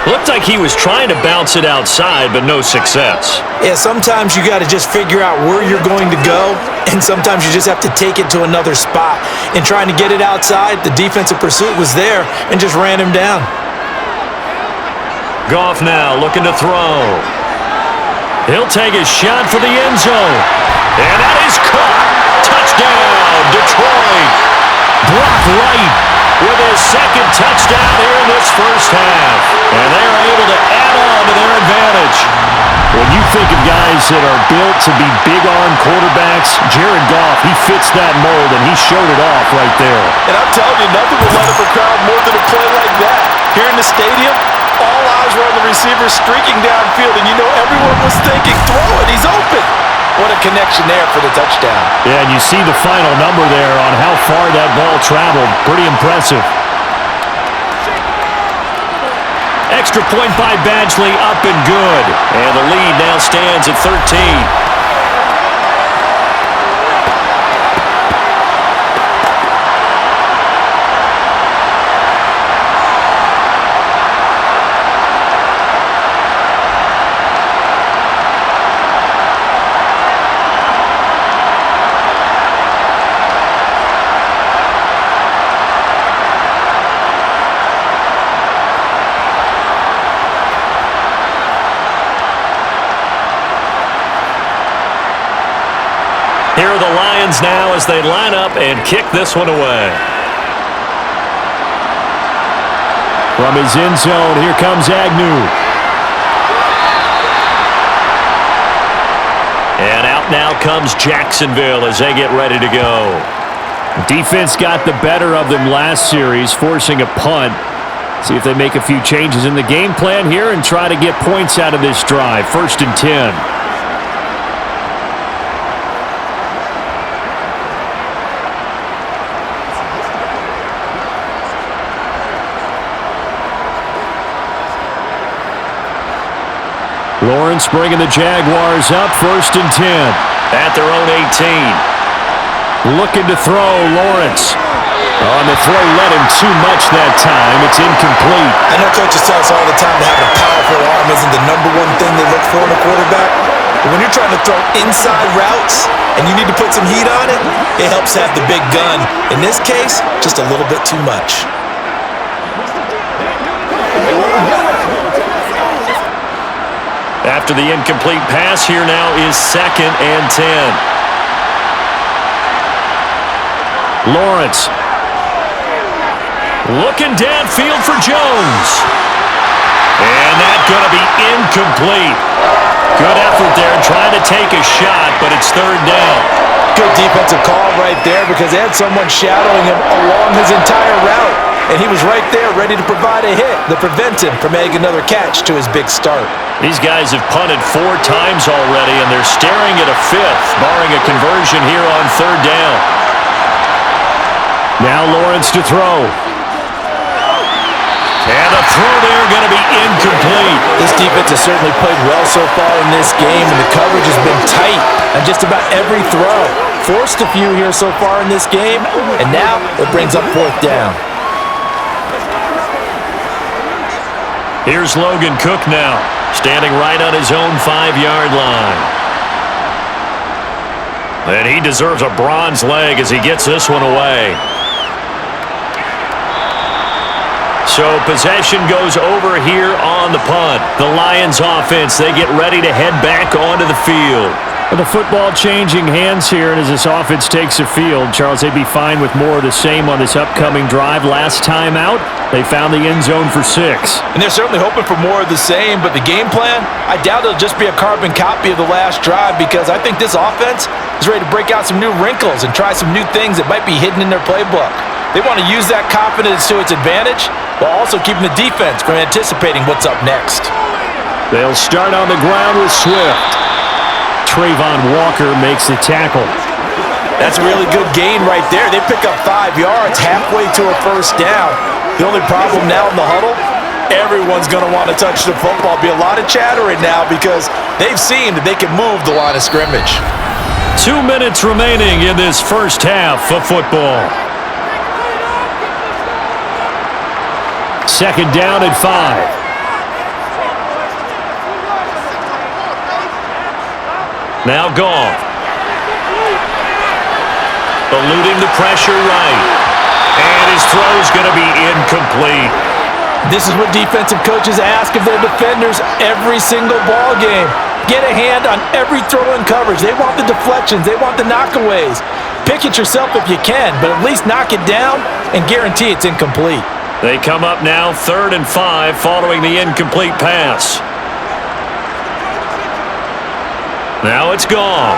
Looked like he was trying to bounce it outside, but no success. Yeah, sometimes you got to just figure out where you're going to go, and sometimes you just have to take it to another spot. In trying to get it outside, the defensive pursuit was there and just ran him down. Goff now looking to throw. He'll take a shot for the end zone. And that is caught. Touchdown, Detroit. Brock Wright with his 2nd touchdown here in this first half. And they are able to add on to their advantage. When you think of guys that are built to be big-arm quarterbacks, Jared Goff, he fits that mold, and he showed it off right there. And I'm telling you, nothing will light up a crowd more than a play like that. Here in the stadium, all eyes were on the receiver streaking downfield, and you know everyone was thinking, throw it, he's open. What a connection there for the touchdown. Yeah, and you see the final number there on how far that ball traveled. Pretty impressive. Extra point by Badgley, up and good. And the lead now stands at 13. Here are the Lions now as they line up and kick this one away. From his end zone, here comes Agnew. And out now comes Jacksonville as they get ready to go. Defense got the better of them last series, forcing a punt. See if they make a few changes in the game plan here and try to get points out of this drive. 1st and 10. Lawrence bringing the Jaguars up. 1st and 10. At their own 18. Looking to throw, Lawrence. On the throw, let him too much that time. It's incomplete. I know coaches tell us all the time that having a powerful arm isn't the #1 thing they look for in a quarterback. But when you're trying to throw inside routes and you need to put some heat on it, it helps have the big gun. In this case, just a little bit too much. After the incomplete pass, here now is 2nd and 10. Lawrence. Looking downfield for Jones. And that's going to be incomplete. Good effort there trying to take a shot, but it's 3rd down. Good defensive call right there because they had someone shadowing him along his entire route. And he was right there ready to provide a hit that prevents him from adding another catch to his big start. These guys have punted 4 times already, and they're staring at a 5th, barring a conversion here on 3rd down. Now Lawrence to throw. And a throw there going to be incomplete. This defense has certainly played well so far in this game, and the coverage has been tight on just about every throw. Forced a few here so far in this game, and now it brings up 4th down. Here's Logan Cook now, standing right on his own 5-yard line. And he deserves a bronze leg as he gets this one away. So possession goes over here on the punt. The Lions offense, they get ready to head back onto the field. With the football changing hands here, and as this offense takes the field, Charles, they'd be fine with more of the same on this upcoming drive. Last time out, they found the end zone for 6. And they're certainly hoping for more of the same, but the game plan, I doubt it'll just be a carbon copy of the last drive because I think this offense is ready to break out some new wrinkles and try some new things that might be hidden in their playbook. They want to use that confidence to its advantage while also keeping the defense from anticipating what's up next. They'll start on the ground with Swift. Trayvon Walker makes the tackle. That's a really good gain right there. They pick up 5 yards halfway to a 1st down. The only problem now in the huddle, everyone's going to want to touch the football. Be a lot of chattering now because they've seen that they can move the line of scrimmage. 2 minutes remaining in this first half of football. 2nd down and 5. Now Goff. Eluding the pressure right. And his throw's going to be incomplete. This is what defensive coaches ask of their defenders every single ball game. Get a hand on every throw in coverage. They want the deflections. They want the knockaways. Pick it yourself if you can, but at least knock it down and guarantee it's incomplete. They come up now 3rd and 5 following the incomplete pass. Now it's Goff.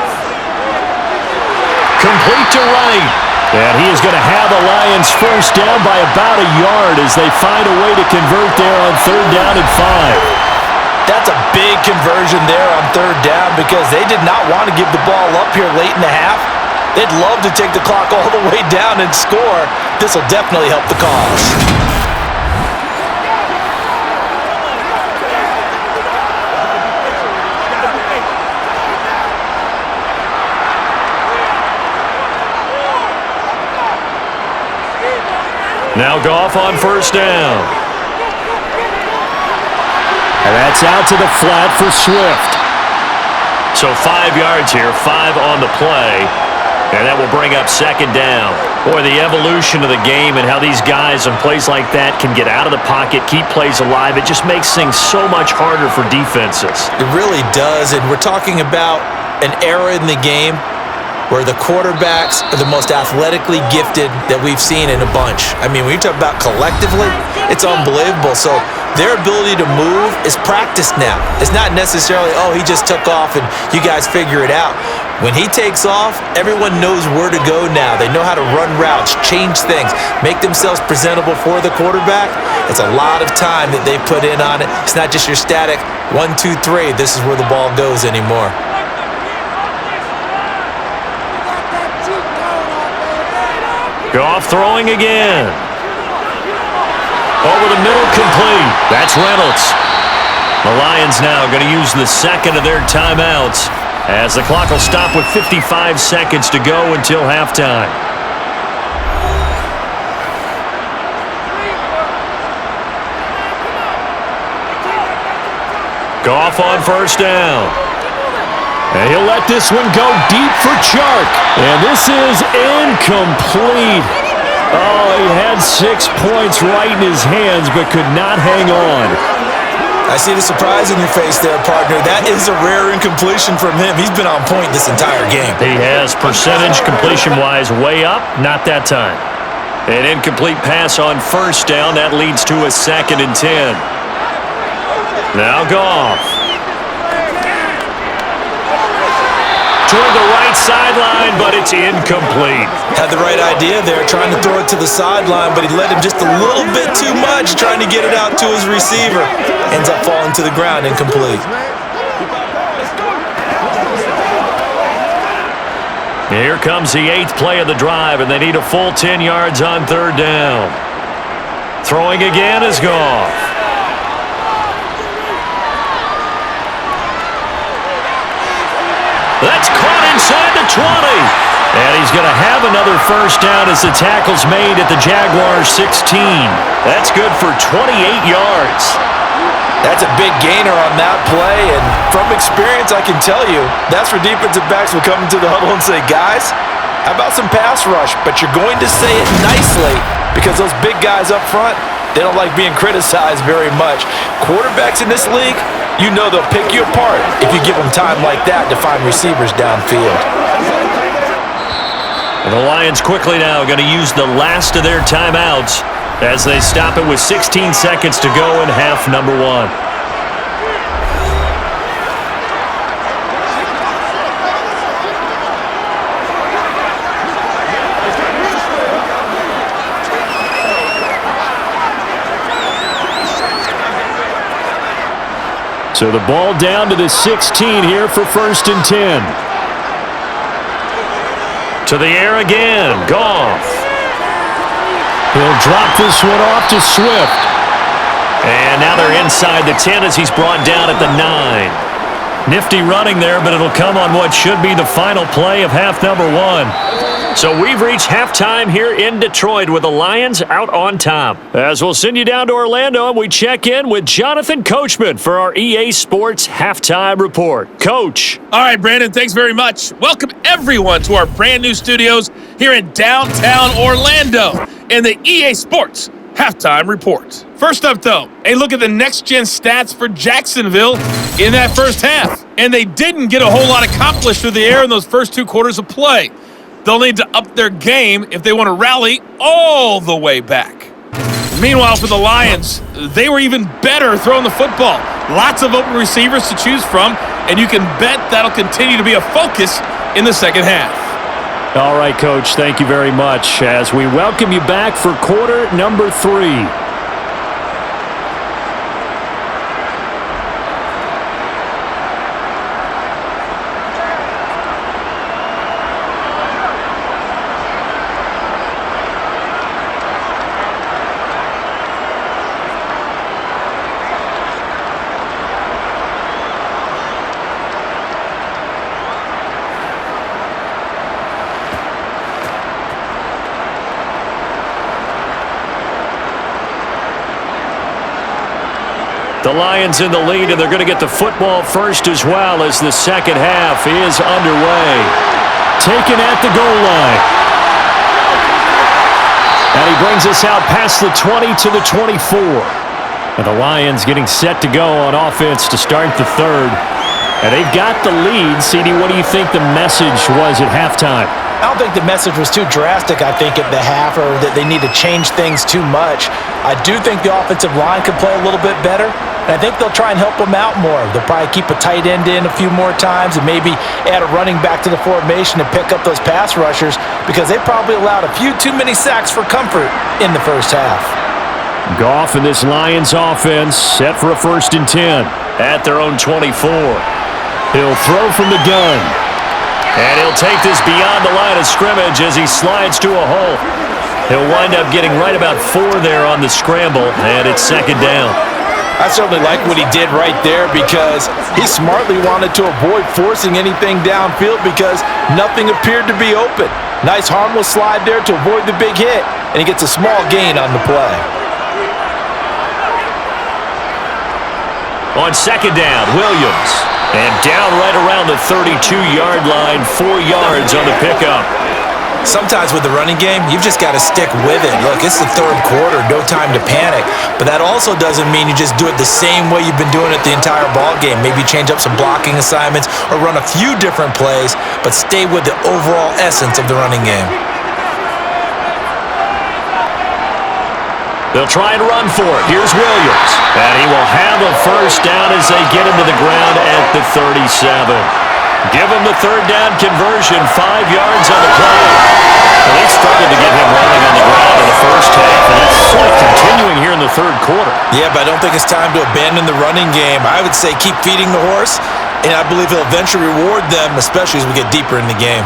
Complete to right. And he is going to have the Lions first down by about a yard as they find a way to convert there on 3rd down and 5. That's a big conversion there on 3rd down because they did not want to give the ball up here late in the half. They'd love to take the clock all the way down and score. This will definitely help the cause. Now Goff on 1st down. And that's out to the flat for Swift. So 5 yards here, 5 on the play. And that will bring up 2nd down. Boy, the evolution of the game and how these guys on plays like that can get out of the pocket, keep plays alive, it just makes things so much harder for defenses. It really does, and we're talking about an era in the game where the quarterbacks are the most athletically gifted that we've seen in a bunch. I mean, when you talk about collectively, it's unbelievable. So their ability to move is practiced now. It's not necessarily, oh, he just took off and you guys figure it out. When he takes off, everyone knows where to go now. They know how to run routes, change things, make themselves presentable for the quarterback. It's a lot of time that they put in on it. It's not just your static 1, 2, 3. This is where the ball goes anymore. Goff throwing again. Over the middle, complete. That's Reynolds. The Lions now going to use the second of their timeouts as the clock will stop with 55 seconds to go until halftime. Goff on first down. And he'll let this one go deep for Chark. And this is incomplete. Oh, he had 6 points right in his hands, but could not hang on. I see the surprise in your face there, partner. That is a rare incompletion from him. He's been on point this entire game. He has percentage completion-wise way up, not that time. An incomplete pass on first down. That leads to a 2nd and 10. Now Goff. Toward the right sideline, but it's incomplete. Had the right idea there, trying to throw it to the sideline, but he let him just a little bit too much, trying to get it out to his receiver. Ends up falling to the ground, incomplete. Here comes the 8th play of the drive, and they need a full 10 yards on third down. Throwing again is Goff. That's caught inside the 20. And he's going to have another first down as the tackle's made at the Jaguars 16. That's good for 28 yards. That's a big gainer on that play, and from experience, I can tell you, that's where defensive backs will come into the huddle and say, guys, how about some pass rush? But you're going to say it nicely because those big guys up front, they don't like being criticized very much. Quarterbacks in this league, you know they'll pick you apart if you give them time like that to find receivers downfield. And the Lions quickly now going to use the last of their timeouts as they stop it with 16 seconds to go in half number 1. So the ball down to the 16 here for 1st and 10. To the air again, Goff. He'll drop this one off to Swift. And now they're inside the 10 as he's brought down at the 9. Nifty running there, but it'll come on what should be the final play of half number 1. So we've reached halftime here in Detroit with the Lions out on top. As we'll send you down to Orlando and we check in with Jonathan Coachman for our EA Sports Halftime Report. Coach. All right, Brandon, thanks very much. Welcome everyone to our brand new studios here in downtown Orlando in the EA Sports Halftime Report. First up, though, a look at the next-gen stats for Jacksonville in that first half. And they didn't get a whole lot accomplished through the air in those first 2 quarters of play. They'll need to up their game if they want to rally all the way back. Meanwhile, for the Lions, they were even better throwing the football. Lots of open receivers to choose from, and you can bet that'll continue to be a focus in the second half. All right, Coach, thank you very much as we welcome you back for quarter number 3. The Lions in the lead, and they're going to get the football first as well as the second half is underway. Taken at the goal line. And he brings us out past the 20 to the 24. And the Lions getting set to go on offense to start the third. And they've got the lead. CD, what do you think the message was at halftime? I don't think the message was too drastic, I think, at the half, or that they need to change things too much. I do think the offensive line could play a little bit better, and I think they'll try and help them out more. They'll probably keep a tight end in a few more times and maybe add a running back to the formation to pick up those pass rushers, because they probably allowed a few too many sacks for comfort in the first half. Goff and this Lions offense set for a 1st and 10 at their own 24. He'll throw from the gun. And he'll take this beyond the line of scrimmage as he slides to a hole. He'll wind up getting right about 4 there on the scramble, and it's 2nd down. I certainly like what he did right there, because he smartly wanted to avoid forcing anything downfield because nothing appeared to be open. Nice harmless slide there to avoid the big hit, and he gets a small gain on the play. On 2nd down, Williams. And down right around the 32-yard line, 4 yards on the pickup. Sometimes with the running game, you've just got to stick with it. Look, it's the 3rd quarter, no time to panic. But that also doesn't mean you just do it the same way you've been doing it the entire ball game. Maybe change up some blocking assignments or run a few different plays, but stay with the overall essence of the running game. They'll try and run for it. Here's Williams. And he will have a 1st down as they get him to the ground at the 37. Give him the 3rd down conversion, 5 yards on the play. Well, they struggled to get him running on the ground in the first half, and that's sort of continuing here in the 3rd quarter. Yeah, but I don't think it's time to abandon the running game. I would say keep feeding the horse, and I believe he'll eventually reward them, especially as we get deeper in the game.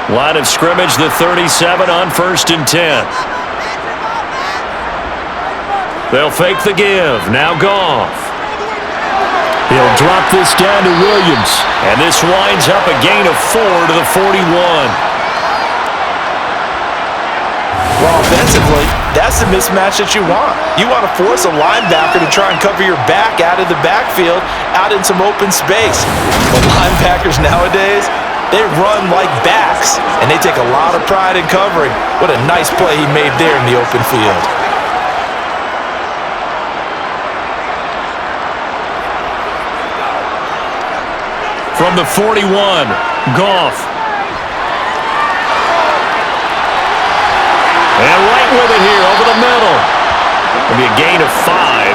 Line of scrimmage, the 37 on 1st and 10. They'll fake the give. Now Goff. He'll drop this down to Williams. And this winds up a gain of 4 to the 41. Well, offensively, that's the mismatch that you want. You want to force a linebacker to try and cover your back out of the backfield, out in some open space. But linebackers nowadays, they run like backs, and they take a lot of pride in covering. What a nice play he made there in the open field. From the 41, Goff. And right with it here, over the middle. It'll be a gain of 5.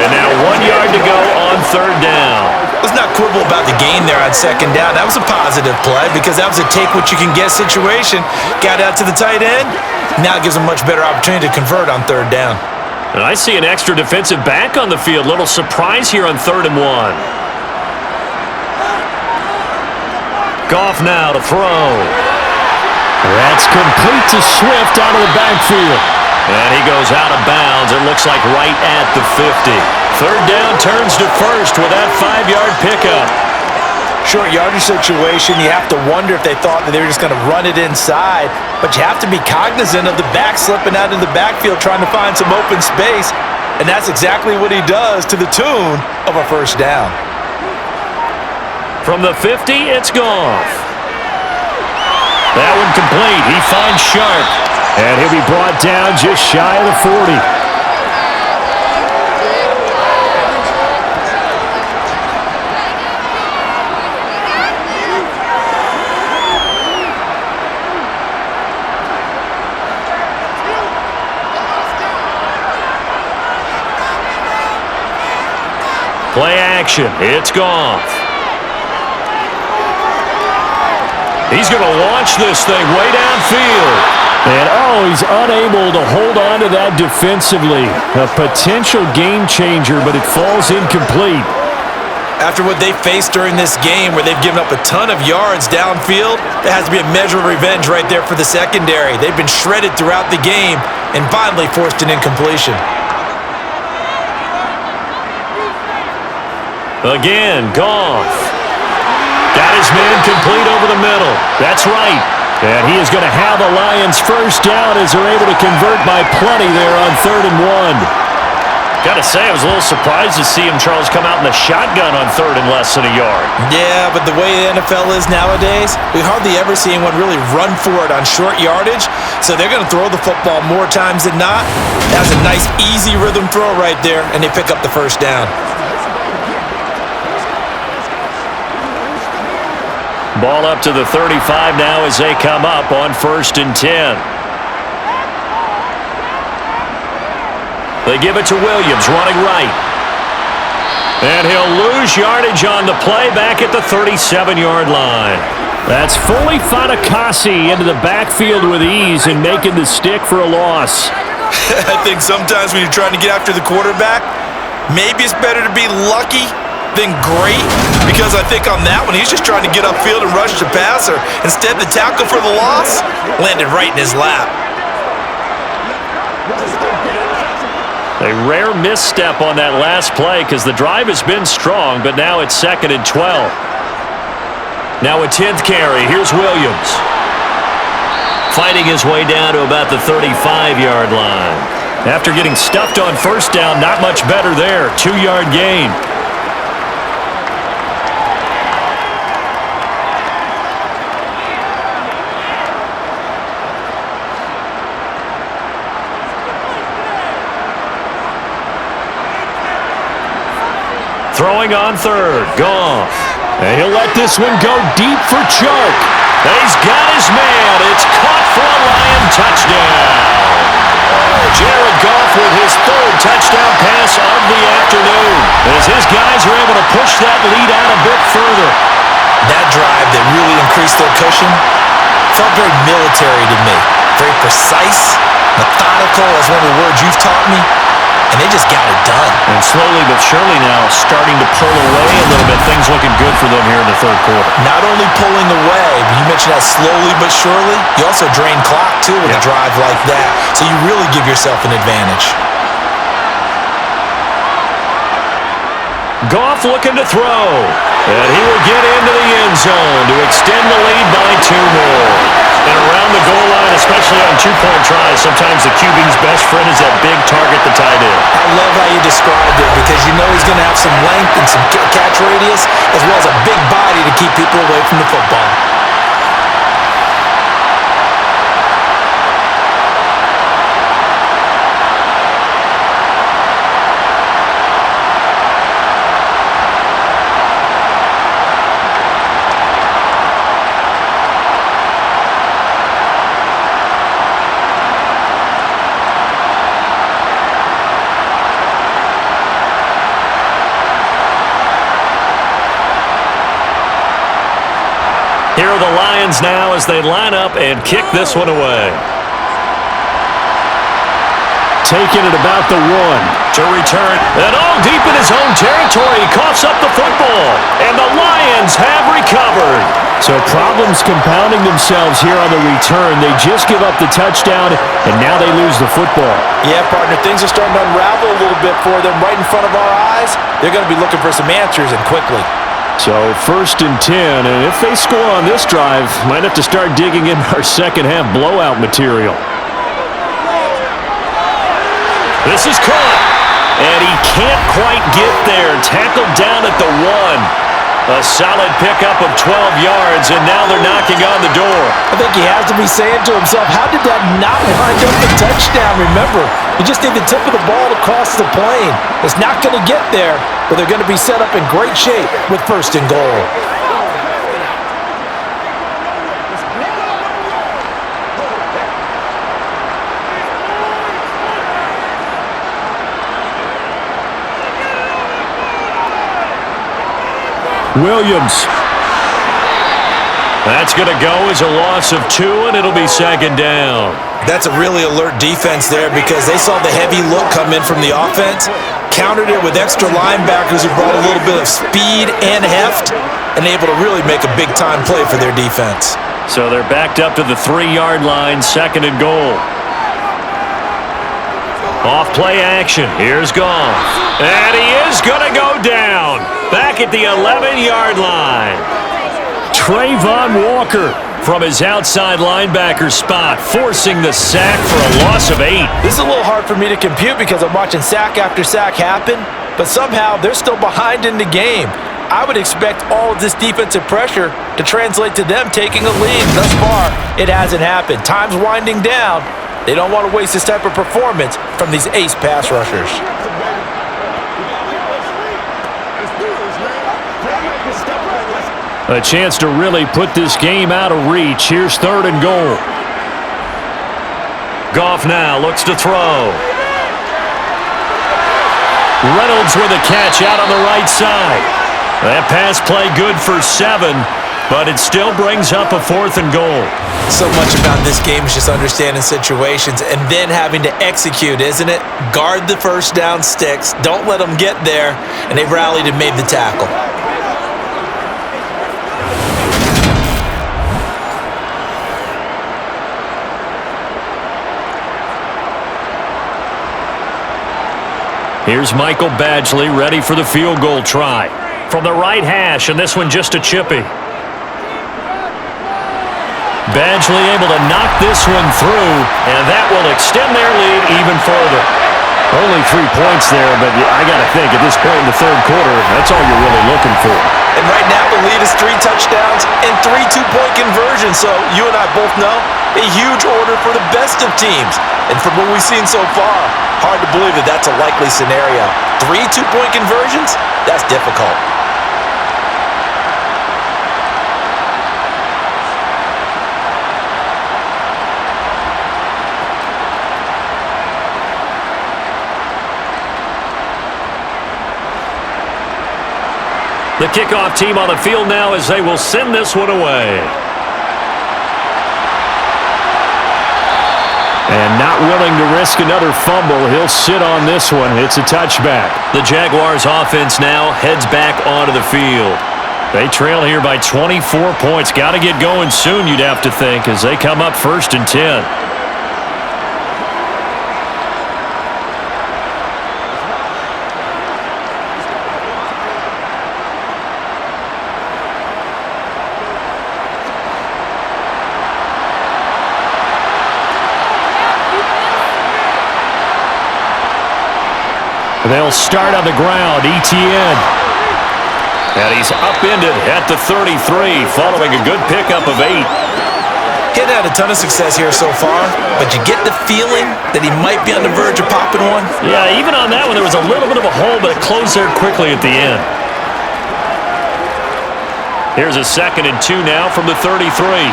And now 1 yard to go on 3rd down. Let's not quibble about the gain there on 2nd down. That was a positive play because that was a take-what-you-can-get situation. Got out to the tight end. Now it gives them a much better opportunity to convert on 3rd down. And I see an extra defensive back on the field. Little surprise here on 3rd and 1. Goff now to throw. That's complete to Swift out of the backfield. And he goes out of bounds. It looks like right at the 50. 3rd down turns to 1st with that 5-yard pickup. Short yardage situation, you have to wonder if they thought that they were just going to run it inside. But you have to be cognizant of the back slipping out in the backfield trying to find some open space. And that's exactly what he does to the tune of a 1st down. From the 50, it's Goff. That one complete. He finds Sharp. And he'll be brought down just shy of the 40. Play action. It's Goff. He's going to launch this thing way downfield. And, he's unable to hold on to that defensively. A potential game changer, but it falls incomplete. After what they faced during this game where they've given up a ton of yards downfield, there has to be a measure of revenge right there for the secondary. They've been shredded throughout the game and finally forced an incompletion. Again, Goff. Got his man complete over the middle. That's right. And he is going to have the Lions 1st down as they're able to convert by plenty there on 3rd and 1. Gotta say, I was a little surprised to see him, Charles, come out in the shotgun on third and less than a yard. Yeah, but the way the NFL is nowadays, we hardly ever see anyone really run for it on short yardage, so they're going to throw the football more times than not. That's a nice, easy rhythm throw right there, and they pick up the first down. Ball up to the 35 now as they come up on 1st and 10. They give it to Williams, running right. And he'll lose yardage on the play back at the 37-yard line. That's fully Fatukasi into the backfield with ease and making the stick for a loss. I think sometimes when you're trying to get after the quarterback, maybe it's better to be lucky than great, because I think on that one, he's just trying to get upfield and rush the passer. Instead, the tackle for the loss landed right in his lap. A rare misstep on that last play because the drive has been strong, but now it's 2nd and 12. Now a 10th carry. Here's Williams. Fighting his way down to about the 35-yard line. After getting stuffed on 1st down, not much better there. 2-yard gain. Throwing on 3rd, Goff. And he'll let this one go deep for Chark. He's got his man. It's caught for a Lion touchdown. Jared Goff with his 3rd touchdown pass of the afternoon, as his guys are able to push that lead out a bit further. That drive that really increased their cushion felt very military to me. Very precise, methodical, as one of the words you've taught me. And they just got it done. And slowly but surely now starting to pull away a little bit. Things looking good for them here in the 3rd quarter. Not only pulling away, but you mentioned that slowly but surely, you also drain clock too with a drive like that. So you really give yourself an advantage. Goff looking to throw. And he will get into the end zone to extend the lead by 2 more. And around the goal line, especially on 2-point tries, sometimes the QB's best friend is that big target, the tight end. I love how you described it, because you know he's going to have some length and some catch radius, as well as a big body to keep people away from the football. Here are the Lions now as they line up and kick this one away. Taking it about the 1 to return. And all deep in his own territory, he coughs up the football. And the Lions have recovered. So problems compounding themselves here on the return. They just give up the touchdown, and now they lose the football. Yeah, partner, things are starting to unravel a little bit for them right in front of our eyes. They're going to be looking for some answers, and quickly. So 1st and 10, and if they score on this drive, might have to start digging in our second-half blowout material. This is caught, and he can't quite get there. Tackled down at the 1. A solid pickup of 12 yards, and now they're knocking on the door. I think he has to be saying to himself, how did that not wind up a touchdown? Remember, you just need the tip of the ball to cross the plane. It's not going to get there, but they're going to be set up in great shape with 1st and goal. Williams. That's going to go as a loss of 2, and it'll be 2nd down. That's a really alert defense there, because they saw the heavy look come in from the offense, countered it with extra linebackers who brought a little bit of speed and heft, and able to really make a big-time play for their defense. So they're backed up to the 3-yard line, 2nd and goal. Off play action. Here's Goff. And he is going to go down. Back at the 11-yard line. Trayvon Walker from his outside linebacker spot, forcing the sack for a loss of 8. This is a little hard for me to compute because I'm watching sack after sack happen, but somehow they're still behind in the game. I would expect all of this defensive pressure to translate to them taking a lead. Thus far, it hasn't happened. Time's winding down. They don't want to waste this type of performance from these ace pass rushers. A chance to really put this game out of reach. Here's 3rd and goal. Goff now looks to throw. Reynolds with a catch out on the right side. That pass play good for 7, but it still brings up a 4th and goal. So much about this game is just understanding situations and then having to execute, isn't it? Guard the first down sticks. Don't let them get there. And they rallied and made the tackle. Here's Michael Badgley ready for the field goal try. From the right hash, and this one just a chippy. Badgley able to knock this one through, and that will extend their lead even further. Only 3 points there, but I got to think at this point in the 3rd quarter, that's all you're really looking for. And right now the lead is 3 touchdowns and 3 two-point conversions. So you and I both know a huge order for the best of teams. And from what we've seen so far, hard to believe that that's a likely scenario. 3 two-point conversions? That's difficult. The kickoff team on the field now as they will send this one away. And not willing to risk another fumble, he'll sit on this one. It's a touchback. The Jaguars offense now heads back onto the field. They trail here by 24 points. Got to get going soon, you'd have to think, as they come up 1st and 10. They'll start on the ground. Etienne. And he's upended at the 33 following a good pickup of 8. He's had a ton of success here so far, but you get the feeling that he might be on the verge of popping one. Yeah, even on that one, there was a little bit of a hole, but it closed there quickly at the end. Here's a 2nd and 2 now from the 33.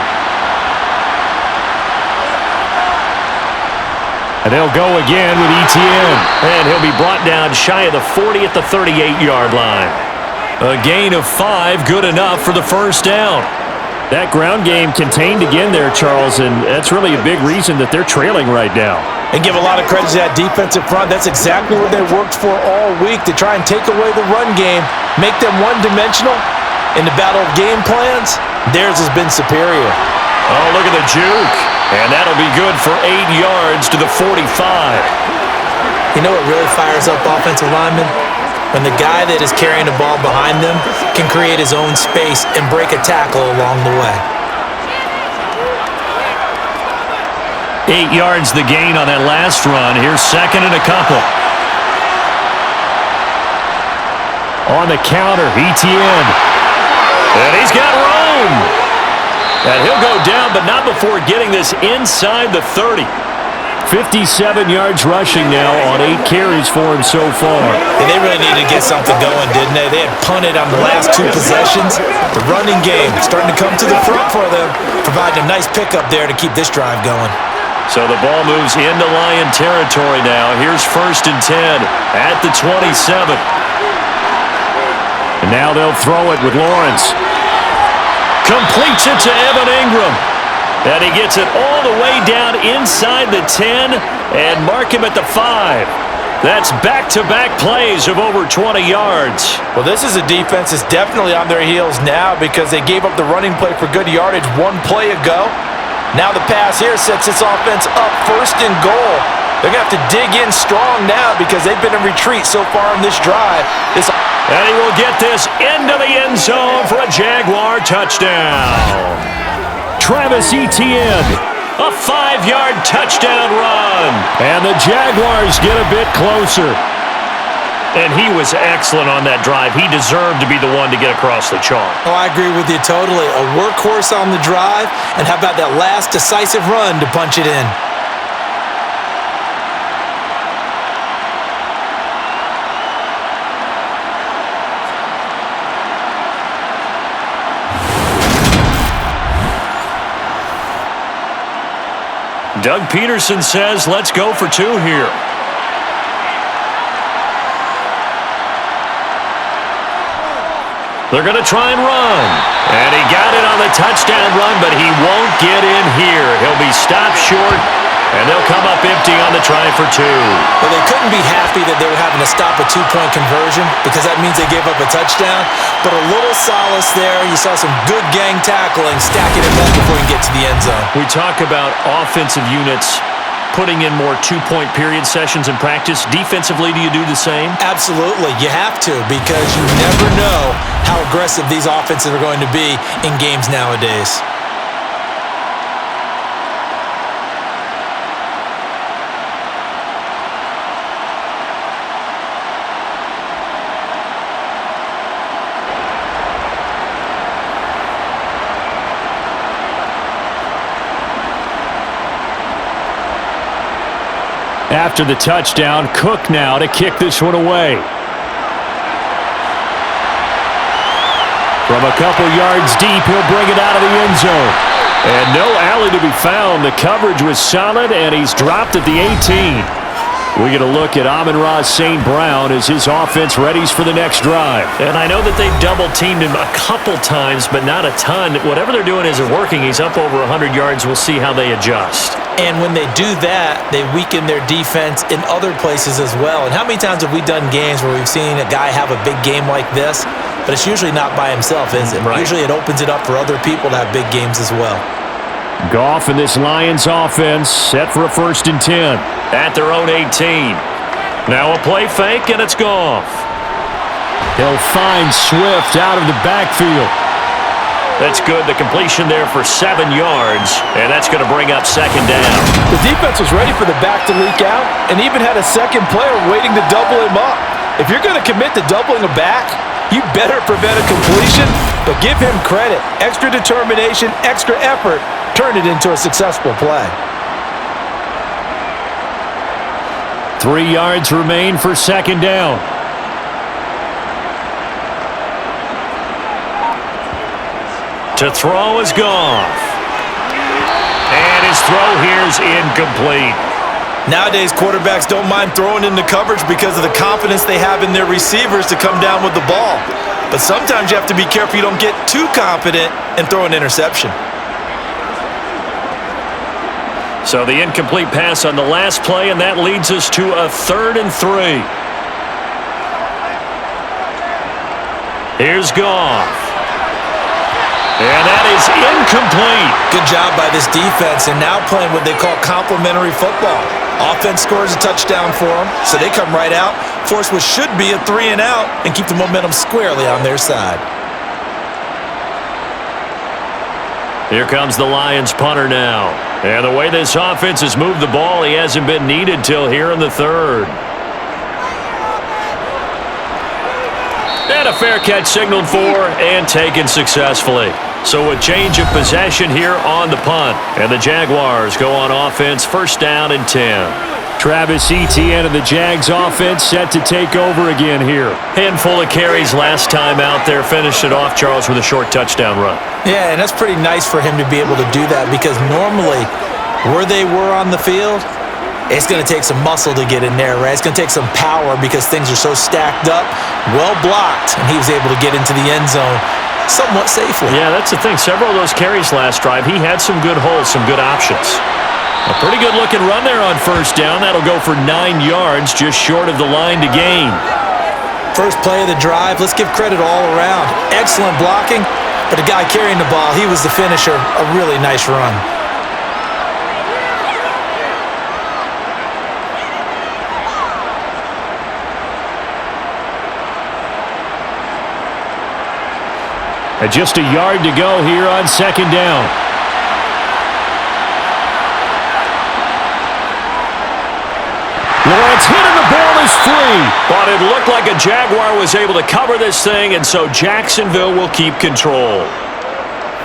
And they'll go again with Etienne. And he'll be brought down shy of the 40 at the 38-yard line. A gain of 5, good enough for the 1st down. That ground game contained again there, Charles, and that's really a big reason that they're trailing right now. And give a lot of credit to that defensive front. That's exactly what they worked for all week, to try and take away the run game, make them one-dimensional. In the battle of game plans, theirs has been superior. Oh, look at the juke. And that'll be good for 8 yards to the 45. You know what really fires up offensive linemen? When the guy that is carrying the ball behind them can create his own space and break a tackle along the way. 8 yards the gain on that last run. Here's 2nd and a couple. On the counter, Etienne. And he's got room. And he'll go down, but not before getting this inside the 30. 57 yards rushing now on 8 carries for him so far. And they really needed to get something going, didn't they? They had punted on the last 2 possessions. The running game starting to come to the front for them, providing a nice pickup there to keep this drive going. So the ball moves into Lion territory now. Here's 1st and 10 at the 27. And now they'll throw it with Lawrence. Completes it to Evan Ingram. And he gets it all the way down inside the 10 and mark him at the 5. That's back-to-back plays of over 20 yards. Well, this is a defense that's definitely on their heels now because they gave up the running play for good yardage 1 play ago. Now the pass here sets this offense up 1st and goal. They're going to have to dig in strong now because they've been in retreat so far in this drive. And he will get this into the end zone for a Jaguar touchdown. Travis Etienne. A 5-yard touchdown run. And the Jaguars get a bit closer. And he was excellent on that drive. He deserved to be the one to get across the chalk. Oh, I agree with you totally. A workhorse on the drive, and how about that last decisive run to punch it in? Doug Peterson says, let's go for 2 here. They're going to try and run. And he got it on the touchdown run, but he won't get in here. He'll be stopped short, and they'll come up empty on the try for 2. Well, they couldn't be happy that they were having to stop a 2-point conversion because that means they gave up a touchdown. But a little solace there. You saw some good gang tackling, stacking it up before you get to the end zone. We talk about offensive units putting in more 2-point period sessions in practice. Defensively, do you do the same? Absolutely. You have to, because you never know how aggressive these offenses are going to be in games nowadays. After the touchdown, Cook now to kick this one away. From a couple yards deep, he'll bring it out of the end zone. And no alley to be found. The coverage was solid, and he's dropped at the 18. We get a look at Amon-Ra St. Brown as his offense readies for the next drive. And I know that they've double-teamed him a couple times, but not a ton. Whatever they're doing isn't working. He's up over 100 yards. We'll see how they adjust. And when they do that, they weaken their defense in other places as well. And how many times have we done games where we've seen a guy have a big game like this, but it's usually not by himself, is it? Right. Usually it opens it up for other people to have big games as well. Goff and this Lions offense set for a 1st and 10. At their own 18. Now a play fake, and it's Goff. He'll find Swift out of the backfield. That's good. The completion there for 7 yards, and that's going to bring up 2nd down. The defense was ready for the back to leak out and even had a second player waiting to double him up. If you're going to commit to doubling a back, you better prevent a completion, but give him credit. Extra determination, extra effort turned it into a successful play. 3 yards remain for 2nd down. To throw is Goff. And his throw here is incomplete. Nowadays, quarterbacks don't mind throwing into coverage because of the confidence they have in their receivers to come down with the ball. But sometimes you have to be careful you don't get too confident and throw an interception. So the incomplete pass on the last play, and that leads us to a 3rd and 3. Here's Goff. And that is incomplete. Good job by this defense, and now playing what they call complementary football. Offense scores a touchdown for them, so they come right out, force what should be a 3 and out, and keep the momentum squarely on their side. Here comes the Lions punter now. And the way this offense has moved the ball, he hasn't been needed till here in the 3rd. And a fair catch signaled for and taken successfully. So a change of possession here on the punt. And the Jaguars go on offense, 1st down and 10. Travis Etienne and the Jags offense set to take over again here. Handful of carries last time out there. Finished it off, Charles, with a short touchdown run. Yeah, and that's pretty nice for him to be able to do that because normally where they were on the field, it's going to take some muscle to get in there, right? It's going to take some power because things are so stacked up, well blocked, and he was able to get into the end zone somewhat safely. Yeah, that's the thing. Several of those carries last drive, he had some good holes, some good options. A pretty good-looking run there on 1st down. That'll go for 9 yards, just short of the line to gain. First play of the drive, let's give credit all around. Excellent blocking, but the guy carrying the ball, he was the finisher. A really nice run. And just a yard to go here on 2nd down. Lawrence hit and the ball is free. But it looked like a Jaguar was able to cover this thing, and so Jacksonville will keep control.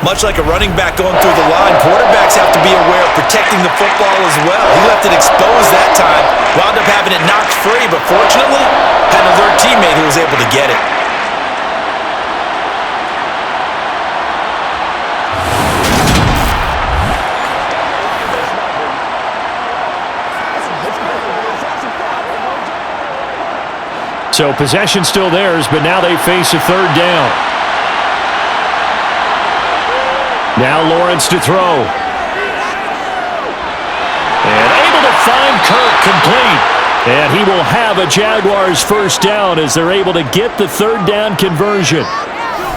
Much like a running back going through the line, quarterbacks have to be aware of protecting the football as well. He left it exposed that time, wound up having it knocked free, but fortunately, had an alert teammate who was able to get it. So possession still theirs, but now they face a third down. Now Lawrence to throw. And able to find Kirk complete. And he will have a Jaguars first down as they're able to get the third down conversion.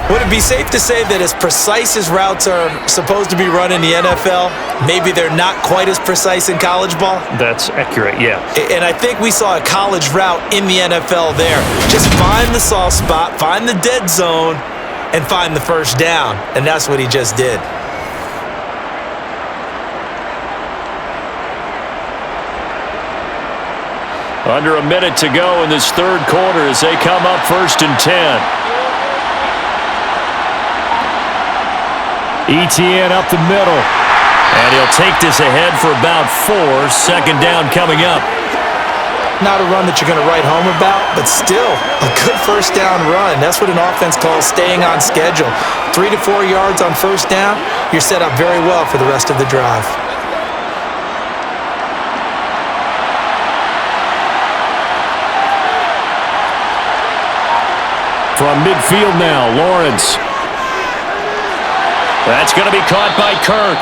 Would it be safe to say that as precise as routes are supposed to be run in the NFL, maybe they're not quite as precise in college ball? That's accurate, yeah. And I think we saw a college route in the NFL there. Just find the soft spot, find the dead zone, and find the first down. And that's what he just did. Under a minute to go in this third quarter as they come up 1st and 10. Etienne up the middle. And he'll take this ahead for about 4. Second down coming up. Not a run that you're going to write home about, but still a good first down run. That's what an offense calls staying on schedule. 3 to 4 yards on first down, you're set up very well for the rest of the drive. From midfield now, Lawrence. That's going to be caught by Kirk.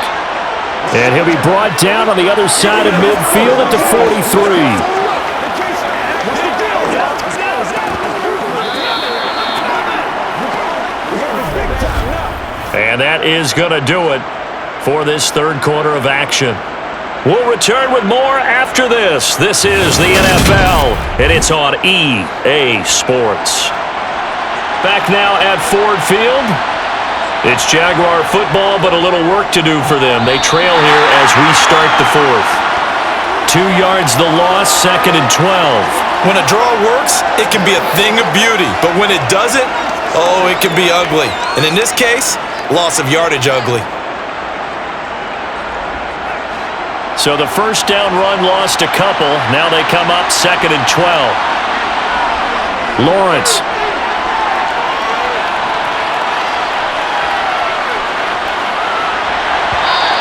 And he'll be brought down on the other side of midfield at the 43. And that is going to do it for this third quarter of action. We'll return with more after this. This is the NFL, and it's on EA Sports. Back now at Ford Field. It's Jaguar football, but a little work to do for them. They trail here as we start the fourth. 2 yards the loss, 2nd and 12. When a draw works, it can be a thing of beauty. But when it doesn't, oh, it can be ugly. And in this case, loss of yardage ugly. So the first down run lost a couple. Now they come up 2nd and 12. Lawrence.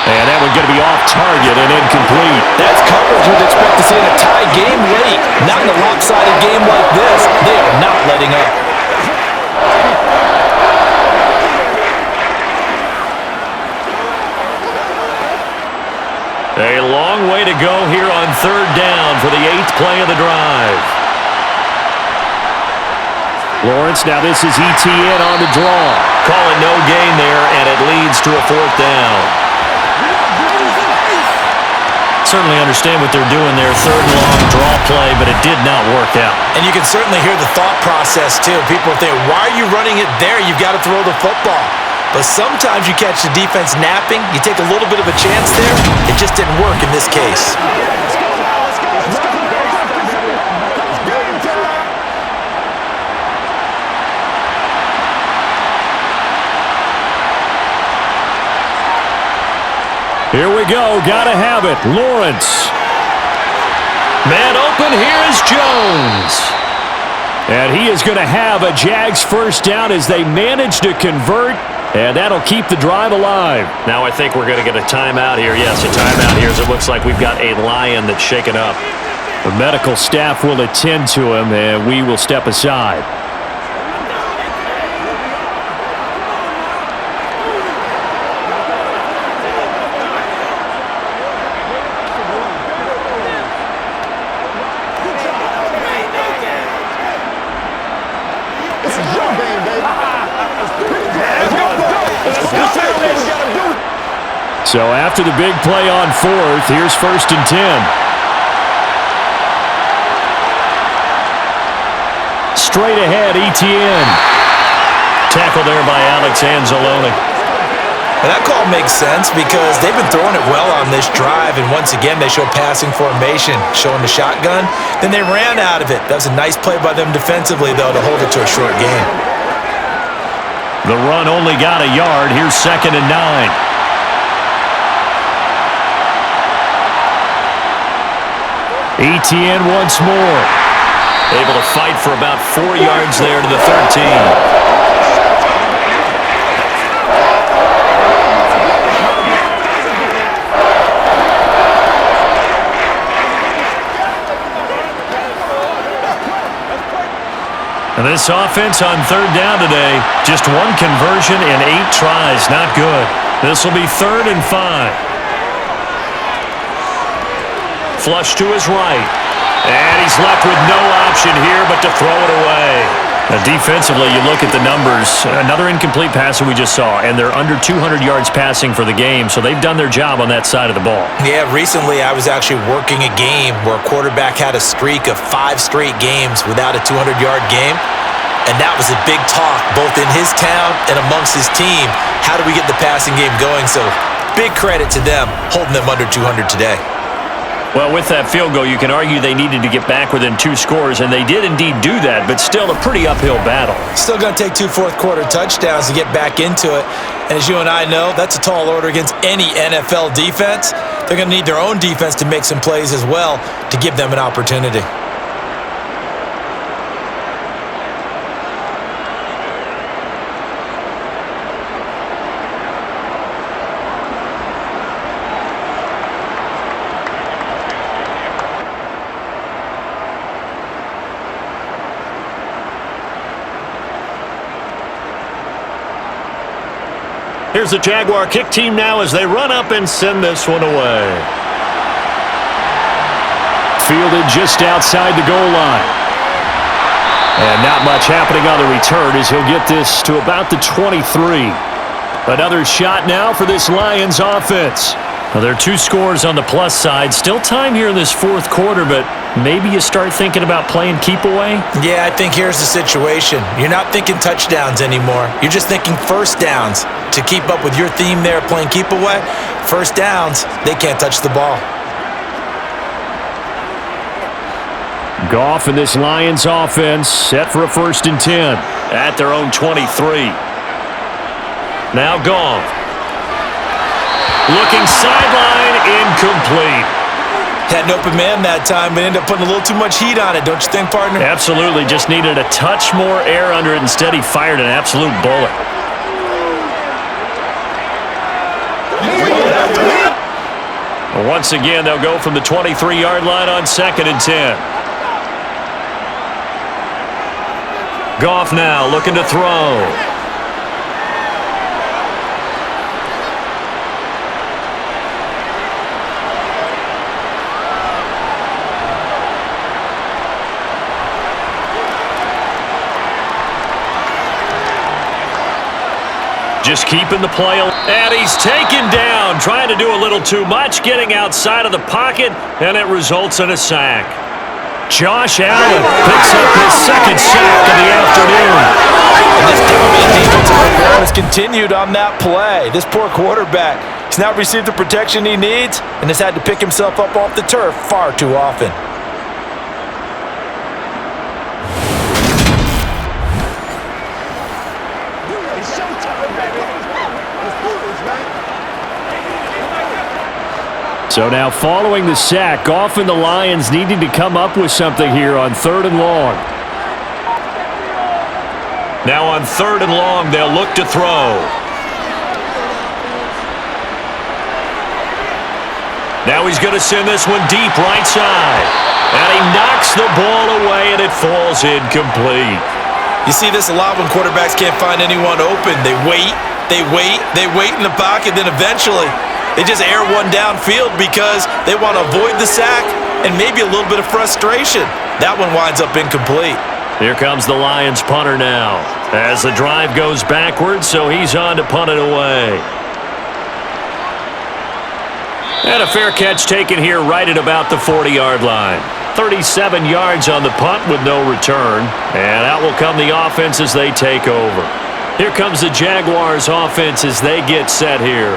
And that one's going to be off target and incomplete. That's coverage you'd expect to see in a tie game late. Not in a lopsided game like this. They are not letting up. A long way to go here on third down for the 8th play of the drive. Lawrence, now this is Etienne on the draw. Calling no gain there, and it leads to a 4th down. Certainly understand what they're doing there. Third and long draw play, but it did not work out. And you can certainly hear the thought process, too. People are thinking, why are you running it there? You've got to throw the football. But sometimes you catch the defense napping. You take a little bit of a chance there. It just didn't work in this case. Here we go. Gotta have it. Lawrence. Man open. Here is Jones. And he is going to have a Jags first down as they manage to convert. And that'll keep the drive alive. Now I think we're going to get a timeout here. Yes, a timeout here as it looks like we've got a lion that's shaken up. The medical staff will attend to him, and we will step aside. So after the big play on 4th, here's 1st and 10. Straight ahead, Etienne. Tackle there by Alex Anzalone. And that call makes sense because they've been throwing it well on this drive, and once again they show passing formation, showing the shotgun. Then they ran out of it. That was a nice play by them defensively, though, to hold it to a short gain. The run only got a yard. Here's 2nd and 9. ETN once more. Able to fight for about 4 yards there to the 13. And this offense on 3rd down today, just 1 conversion in 8 tries. Not good. This will be 3rd and 5. Flush to his right. And he's left with no option here but to throw it away. Now defensively, you look at the numbers. Another incomplete pass that we just saw, and they're under 200 yards passing for the game, so they've done their job on that side of the ball. Yeah, recently I was actually working a game where a quarterback had a streak of 5 straight games without a 200-yard game, and that was a big talk both in his town and amongst his team. How do we get the passing game going? So big credit to them holding them under 200 today. Well, with that field goal, you can argue they needed to get back within 2 scores, and they did indeed do that, but still a pretty uphill battle. Still going to take 2 fourth-quarter touchdowns to get back into it. And as you and I know, that's a tall order against any NFL defense. They're going to need their own defense to make some plays as well to give them an opportunity. Here's the Jaguar kick team now as they run up and send this one away. Fielded just outside the goal line. And not much happening on the return as he'll get this to about the 23. Another shot now for this Lions offense. Well, there are 2 scores on the plus side. Still time here in this 4th quarter, but maybe you start thinking about playing keep away? Yeah, I think here's the situation. You're not thinking touchdowns anymore. You're just thinking first downs. To keep up with your theme there, playing keep away, first downs, they can't touch the ball. Goff and this Lions offense set for a 1st and 10 at their own 23. Now Goff. Looking sideline, incomplete. Had an open man that time, but ended up putting a little too much heat on it, don't you think, partner? Absolutely. Just needed a touch more air under it. Instead, he fired an absolute bullet. Once again, they'll go from the 23-yard line on 2nd and 10. Goff now looking to throw. Just keeping the play, and he's taken down, trying to do a little too much, getting outside of the pocket, and it results in a sack. Josh Allen picks up his 2nd sack of the afternoon. And this defensive performance continued on that play. This poor quarterback, he's not received the protection he needs and has had to pick himself up off the turf far too often. So now following the sack, Goff and the Lions needing to come up with something here on 3rd and long. Now on 3rd and long, they'll look to throw. Now he's going to send this one deep right side. And he knocks the ball away and it falls incomplete. You see this a lot when quarterbacks can't find anyone open. They wait in the pocket, then eventually they just air one downfield because they want to avoid the sack and maybe a little bit of frustration. That one winds up incomplete. Here comes the Lions punter now as the drive goes backwards, so he's on to punt it away. And a fair catch taken here right at about the 40-yard line. 37 yards on the punt with no return. And out will come the offense as they take over. Here comes the Jaguars offense as they get set here.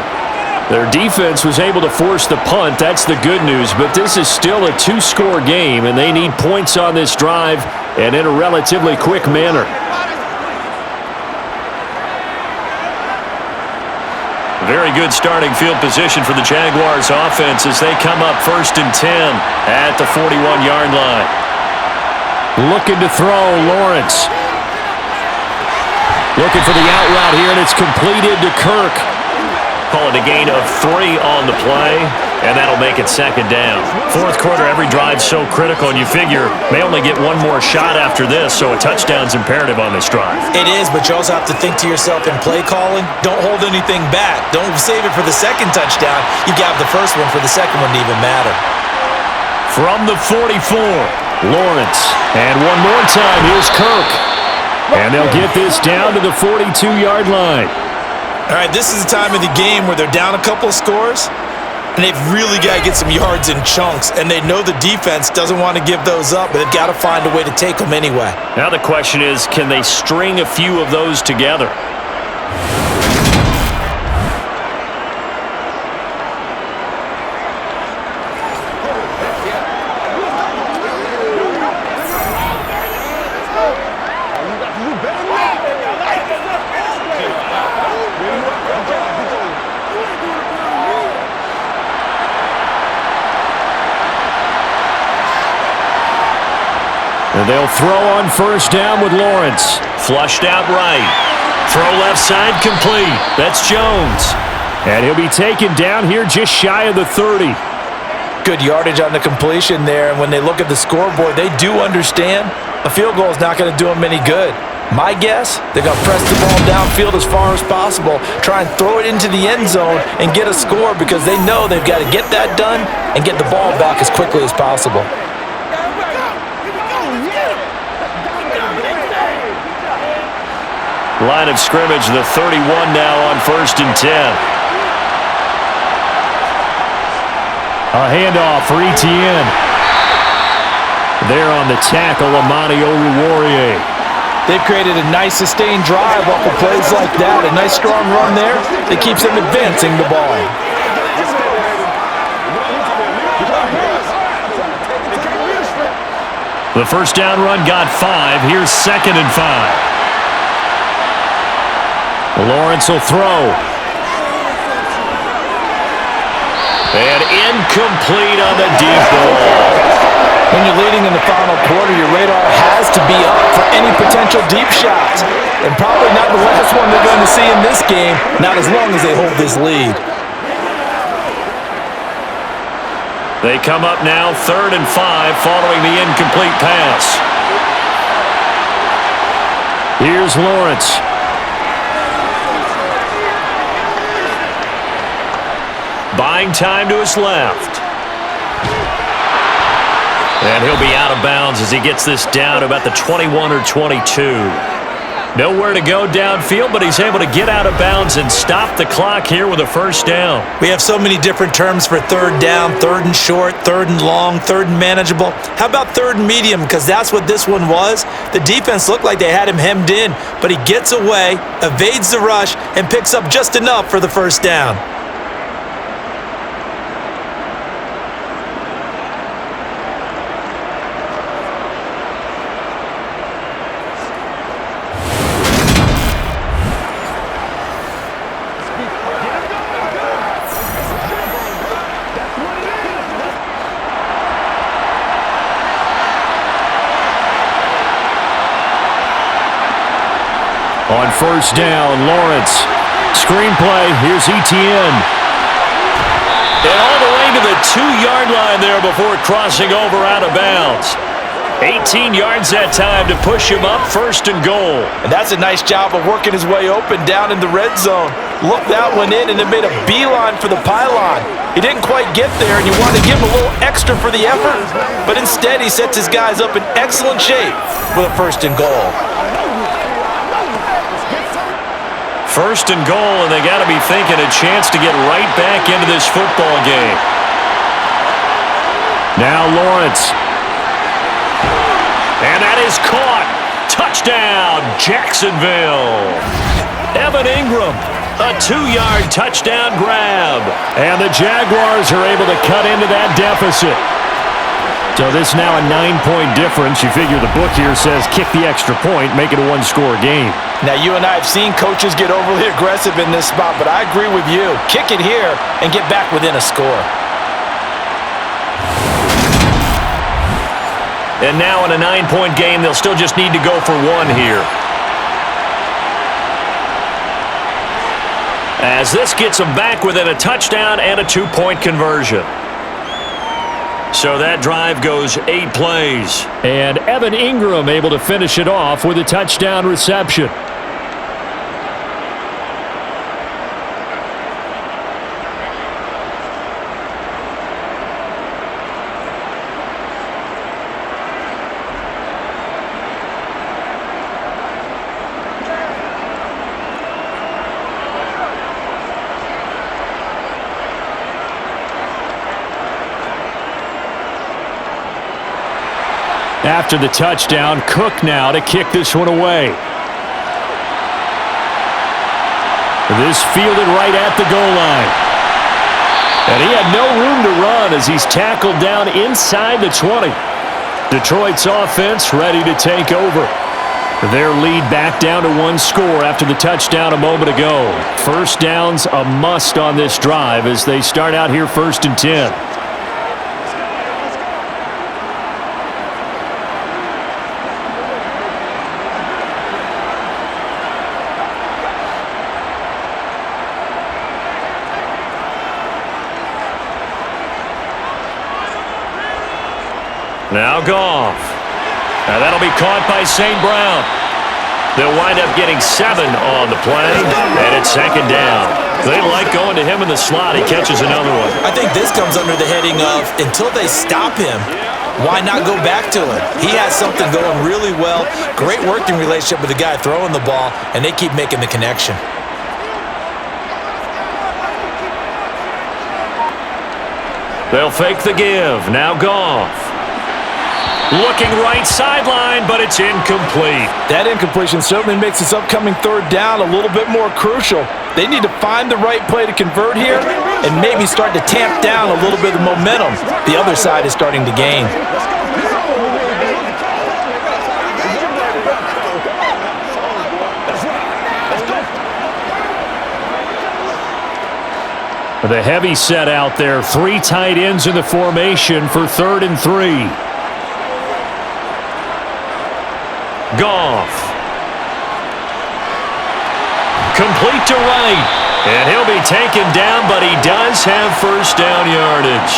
Their defense was able to force the punt. That's the good news. But this is still a two-score game, and they need points on this drive and in a relatively quick manner. Very good starting field position for the Jaguars offense as they come up 1st and 10 at the 41-yard line. Looking to throw, Lawrence. Looking for the out route here, and it's completed to Kirk. Call it a gain of 3 on the play, and that'll make it 2nd down. 4th quarter, every drive's so critical, and you figure may only get one more shot after this, so a touchdown's imperative on this drive. It is, but you also have to think to yourself in play calling, don't hold anything back. Don't save it for the second touchdown. You got the first one for the second one to even matter. From the 44, Lawrence. And one more time, here's Kirk. And they'll get this down to the 42-yard line. All right, this is the time of the game where they're down a couple of scores, and they've really got to get some yards in chunks, and they know the defense doesn't want to give those up, but they've got to find a way to take them anyway. Now the question is, can they string a few of those together? And they'll throw on 1st down with Lawrence. Flushed out right. Throw left side complete. That's Jones. And he'll be taken down here just shy of the 30. Good yardage on the completion there, and when they look at the scoreboard, they do understand a field goal is not going to do them any good. My guess, they're going to press the ball downfield as far as possible, try and throw it into the end zone and get a score because they know they've got to get that done and get the ball back as quickly as possible. Line of scrimmage, the 31 now on 1st and 10. A handoff for Etienne. There on the tackle, Amani Oruwariye. They've created a nice sustained drive off of plays like that. A nice strong run there that keeps them advancing the ball. The 1st down run got 5. Here's 2nd and 5. Lawrence will throw. And incomplete on the deep ball. When you're leading in the final quarter, your radar has to be up for any potential deep shots. And probably not the last one they're going to see in this game, not as long as they hold this lead. They come up now 3rd and 5 following the incomplete pass. Here's Lawrence. Buying time to his left. And he'll be out of bounds as he gets this down to about the 21 or 22. Nowhere to go downfield, but he's able to get out of bounds and stop the clock here with a 1st down. We have so many different terms for 3rd down, 3rd and short, 3rd and long, 3rd and manageable. How about 3rd and medium? Because that's what this one was. The defense looked like they had him hemmed in, but he gets away, evades the rush, and picks up just enough for the 1st down. On 1st down, Lawrence. Screenplay, here's Etienne. And all the way to the 2-yard line there before crossing over out of bounds. 18 yards that time to push him up 1st and goal. And that's a nice job of working his way open down in the red zone. Look that one in, and it made a beeline for the pylon. He didn't quite get there, and you want to give him a little extra for the effort, but instead he sets his guys up in excellent shape with a 1st and goal. 1st and goal, and they got to be thinking a chance to get right back into this football game. Now Lawrence. And that is caught. Touchdown, Jacksonville. Evan Ingram, a 2-yard touchdown grab. And the Jaguars are able to cut into that deficit. So this is now a 9-point difference. You figure the book here says kick the extra point, make it a one-score game. Now, you and I have seen coaches get overly aggressive in this spot, but I agree with you. Kick it here and get back within a score. And now in a 9-point game, they'll still just need to go for one here. As this gets them back within a touchdown and a 2-point conversion. So that drive goes 8 plays. And Evan Ingram able to finish it off with a touchdown reception. After the touchdown, Cook now to kick this one away. This fielded right at the goal line. And he had no room to run as he's tackled down inside the 20. Detroit's offense ready to take over. Their lead back down to 1 score after the touchdown a moment ago. First down's a must on this drive as they start out here 1st and 10. Now Goff. Now that'll be caught by St. Brown. They'll wind up getting 7 on the play, and it's 2nd down. They like going to him in the slot. He catches another one. I think this comes under the heading of until they stop him, why not go back to him? He has something going really well. Great working relationship with the guy throwing the ball, and they keep making the connection. They'll fake the give. Now Goff. Looking right sideline, but it's incomplete. That incompletion certainly makes this upcoming 3rd down a little bit more crucial. They need to find the right play to convert here and maybe start to tamp down a little bit of momentum the other side is starting to gain. The heavy set out there. 3 tight ends in the formation for 3rd and 3. Goff. Complete to right. And he'll be taken down, but he does have first down yardage.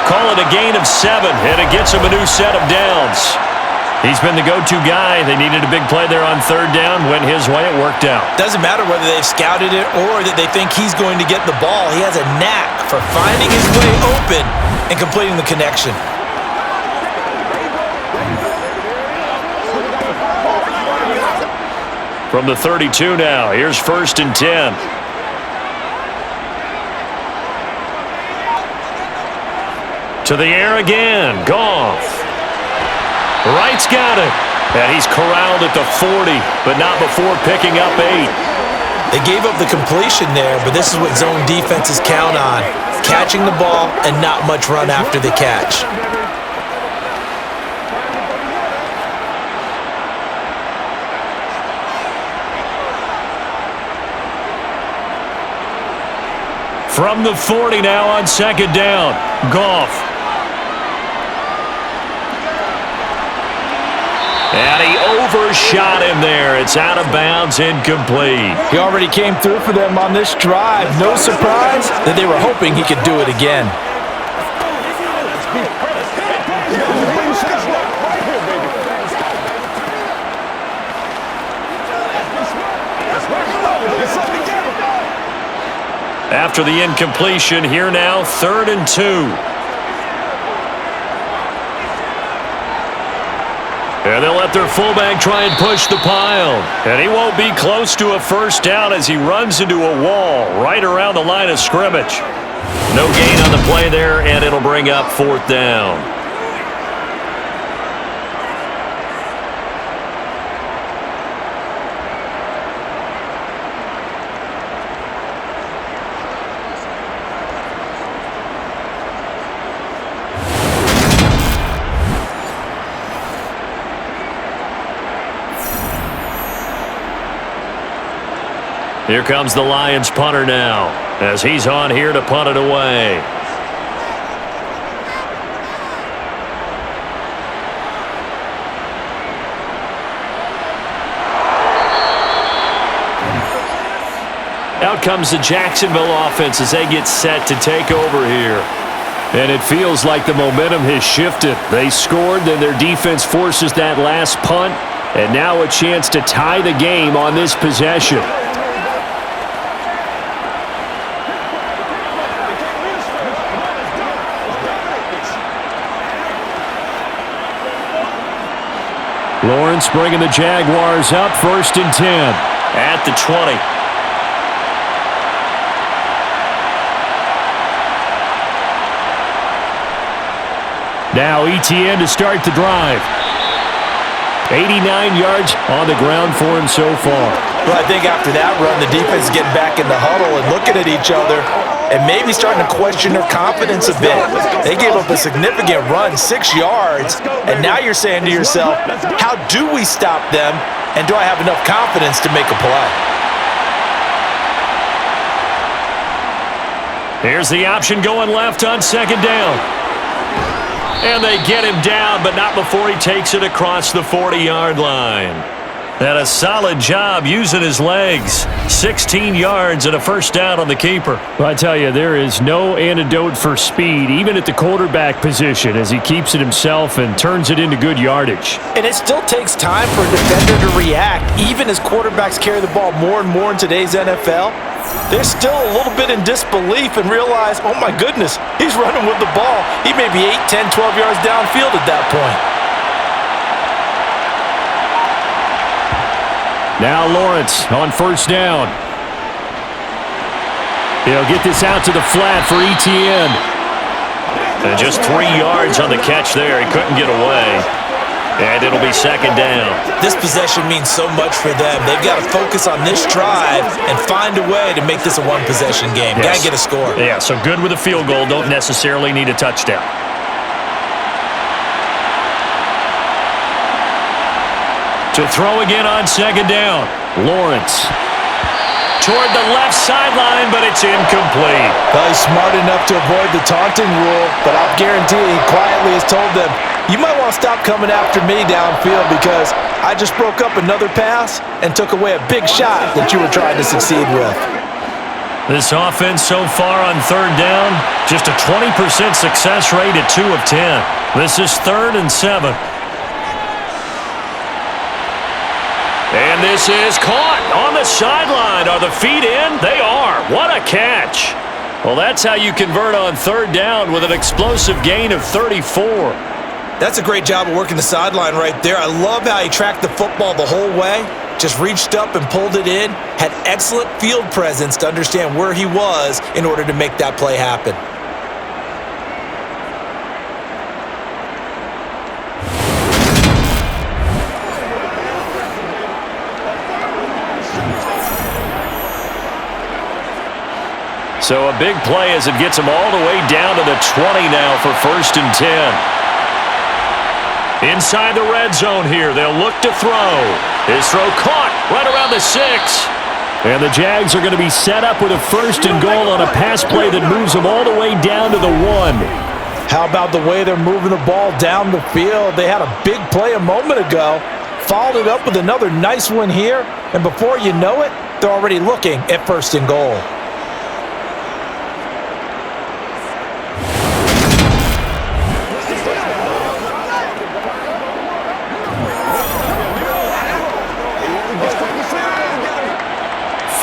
Call it a gain of 7, and it gets him a new set of downs. He's been the go-to guy. They needed a big play there on 3rd down. Went his way. It worked out. Doesn't matter whether they've scouted it or that they think he's going to get the ball. He has a knack for finding his way open and completing the connection. From the 32 now, here's 1st and 10. To the air again, Goff. Wright's got it, and he's corralled at the 40, but not before picking up 8. They gave up the completion there, but this is what zone defenses count on. Catching the ball and not much run after the catch. From the 40 now on 2nd down, Goff. And he overshot him there. It's out of bounds, incomplete. He already came through for them on this drive. No surprise that they were hoping he could do it again. After the incompletion, here now, 3rd and 2. And they'll let their fullback try and push the pile. And he won't be close to a first down as he runs into a wall right around the line of scrimmage. No gain on the play there, and it'll bring up 4th down. Here comes the Lions punter now, as he's on here to punt it away. Out comes the Jacksonville offense as they get set to take over here. And it feels like the momentum has shifted. They scored, then their defense forces that last punt, and now a chance to tie the game on this possession. Lawrence bringing the Jaguars up, 1st and 10. At the 20. Now ETN to start the drive. 89 yards on the ground for him so far. Well, I think after that run, the defense is getting back in the huddle and looking at each other and maybe starting to question their confidence a bit. They gave up a significant run, 6 yards, and now you're saying to yourself, how do we stop them, and do I have enough confidence to make a play? Here's the option going left on 2nd down. And they get him down, but not before he takes it across the 40-yard line. And a solid job using his legs. 16 yards and a 1st down on the keeper. Well, I tell you, there is no antidote for speed, even at the quarterback position, as he keeps it himself and turns it into good yardage. And it still takes time for a defender to react, even as quarterbacks carry the ball more and more in today's NFL. They're still a little bit in disbelief and realize, oh my goodness, he's running with the ball. He may be 8, 10, 12 yards downfield at that point. Now Lawrence on 1st down. He'll get this out to the flat for ETN. And just 3 yards on the catch there. He couldn't get away. And it'll be 2nd down. This possession means so much for them. They've got to focus on this drive and find a way to make this a one-possession game. Yes. Got to get a score. Yeah, so good with a field goal. Don't necessarily need a touchdown. To throw again on 2nd down. Lawrence. Toward the left sideline, but it's incomplete. Well, he's smart enough to avoid the taunting rule, but I'll guarantee he quietly has told them, you might want to stop coming after me downfield because I just broke up another pass and took away a big shot that you were trying to succeed with. This offense so far on 3rd down, just a 20% success rate at 2 of 10. This is 3rd and 7. And this is caught on the sideline. Are the feet in? They are. What a catch. Well, that's how you convert on 3rd down with an explosive gain of 34. That's a great job of working the sideline right there. I love how he tracked the football the whole way, just reached up and pulled it in, had excellent field presence to understand where he was in order to make that play happen. So a big play as it gets him all the way down to the 20 now for 1st and 10. Inside the red zone here, they'll look to throw. His throw caught right around the 6. And the Jags are going to be set up with a 1st and goal on a pass play that moves them all the way down to the 1. How about the way they're moving the ball down the field? They had a big play a moment ago, followed it up with another nice one here, and before you know it, they're already looking at 1st and goal.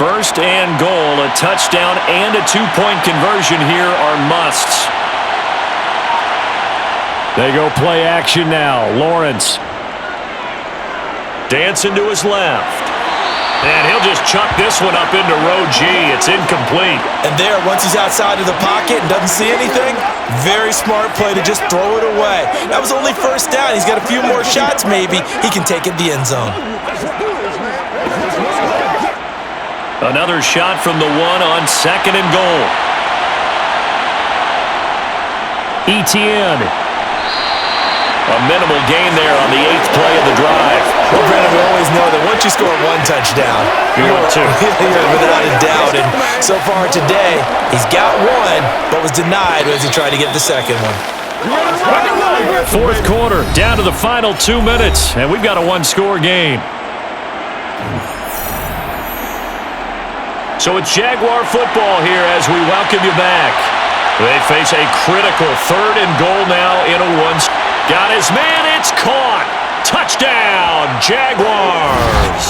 First and goal, a touchdown and a 2-point conversion here are musts. They go play action now. Lawrence. Dancing to his left. And he'll just chuck this one up into row G. It's incomplete. And there, once he's outside of the pocket and doesn't see anything, very smart play to just throw it away. That was only 1st down. He's got a few more shots maybe. He can take it in the end zone. Another shot from the 1 on 2nd and goal. ETN. A minimal gain there on the 8th play of the drive. Well, Brandon, we always know that once you score one touchdown, You want two. you're without a doubt. And so far today, he's got one, but was denied as he tried to get the second one. Fourth quarter, down to the final 2 minutes, and we've got a one-score game. So it's Jaguar football here as we welcome you back. They face a critical 3rd and goal now in a one. Got his man, it's caught. Touchdown, Jaguars.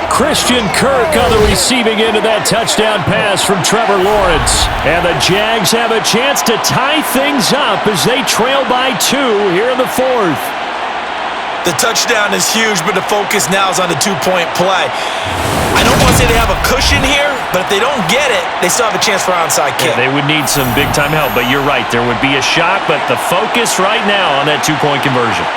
Christian Kirk on the receiving end of that touchdown pass from Trevor Lawrence. And the Jags have a chance to tie things up as they trail by 2 here in the 4th. The touchdown is huge, but the focus now is on the two-point play. I don't want to say they have a cushion here, but if they don't get it, they still have a chance for onside kick. Yeah, they would need some big-time help, but you're right. There would be a shot, but the focus right now on that two-point conversion.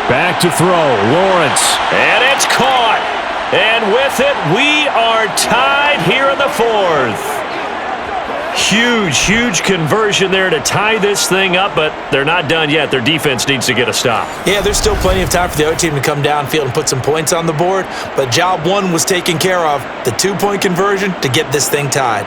Back to throw, Lawrence. And it's caught. And with it, we are tied here in the 4th. Huge, huge conversion there to tie this thing up, but they're not done yet. Their defense needs to get a stop. Yeah, there's still plenty of time for the other team to come downfield and put some points on the board, but job one was taken care of. The two-point conversion to get this thing tied.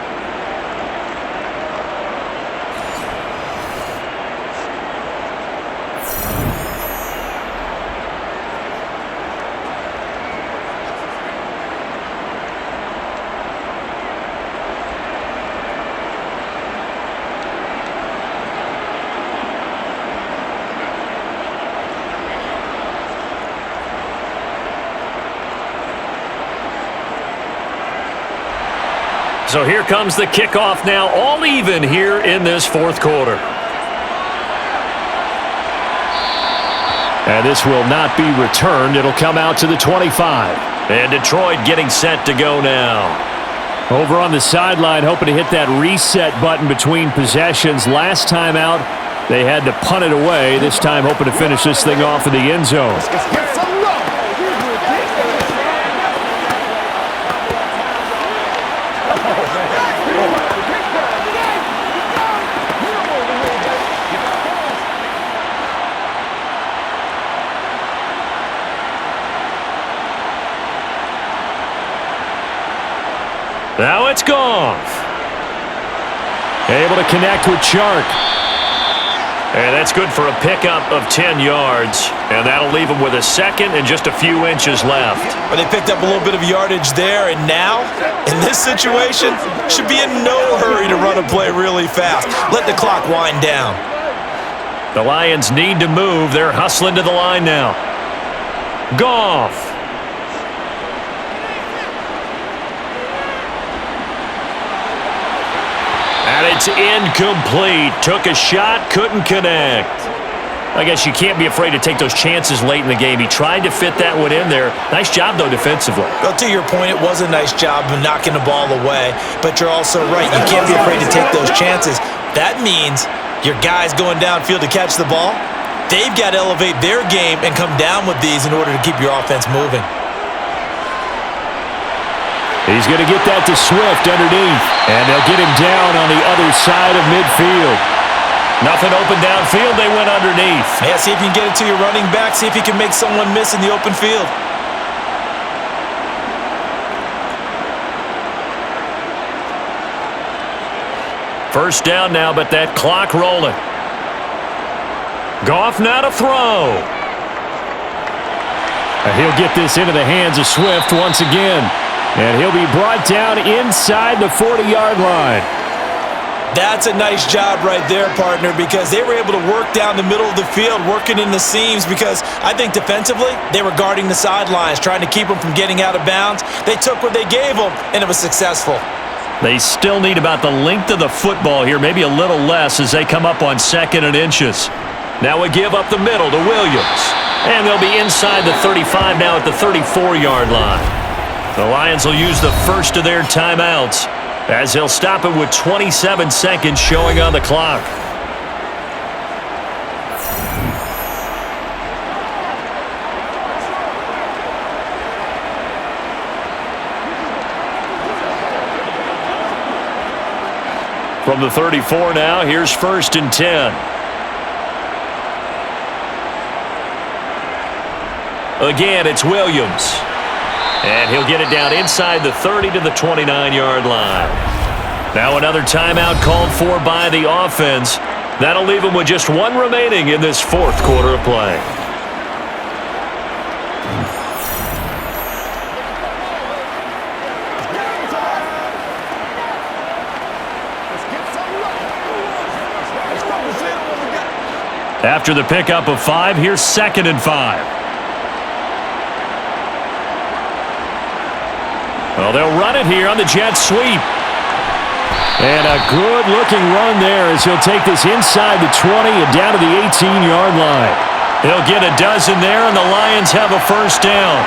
So here comes the kickoff now, all even here in this 4th quarter. And this will not be returned. It'll come out to the 25. And Detroit getting set to go now. Over on the sideline, hoping to hit that reset button between possessions. Last time out, they had to punt it away. This time, hoping to finish this thing off in the end zone. Now it's Goff. Able to connect with Chark. And that's good for a pickup of 10 yards. And that'll leave him with a second and just a few inches left. But they picked up a little bit of yardage there, and now, in this situation, should be in no hurry to run a play really fast. Let the clock wind down. The Lions need to move. They're hustling to the line now. Goff. And it's incomplete. Took a shot, couldn't connect. I guess you can't be afraid to take those chances late in the game. He tried to fit that one in there. Nice job, though, defensively. Well, to your point, it was a nice job of knocking the ball away, but you're also right. You can't be afraid to take those chances. That means your guys going downfield to catch the ball, they've got to elevate their game and come down with these in order to keep your offense moving. He's going to get that to Swift underneath, and they'll get him down on the other side of midfield. Nothing open downfield, they went underneath. Yeah, see if you can get it to your running back. See if you can make someone miss in the open field. First down now, but that clock rolling. Goff now to throw. And he'll get this into the hands of Swift once again. And he'll be brought down inside the 40-yard line. That's a nice job right there, partner, because they were able to work down the middle of the field, working in the seams, because I think defensively, they were guarding the sidelines, trying to keep them from getting out of bounds. They took what they gave them, and it was successful. They still need about the length of the football here, maybe a little less as they come up on 2nd and inches. Now we give up the middle to Williams. And they'll be inside the 35 now at the 34-yard line. The Lions will use the first of their timeouts as he'll stop it with 27 seconds showing on the clock. From the 34 now, here's 1st and 10. Again, it's Williams. And he'll get it down inside the 30 to the 29-yard line. Now another timeout called for by the offense. That'll leave him with just one remaining in this 4th quarter of play. After the pickup of 5, here's 2nd and 5. Well, they'll run it here on the jet sweep. And a good-looking run there as he'll take this inside the 20 and down to the 18-yard line. He'll get a dozen there, and the Lions have a 1st down.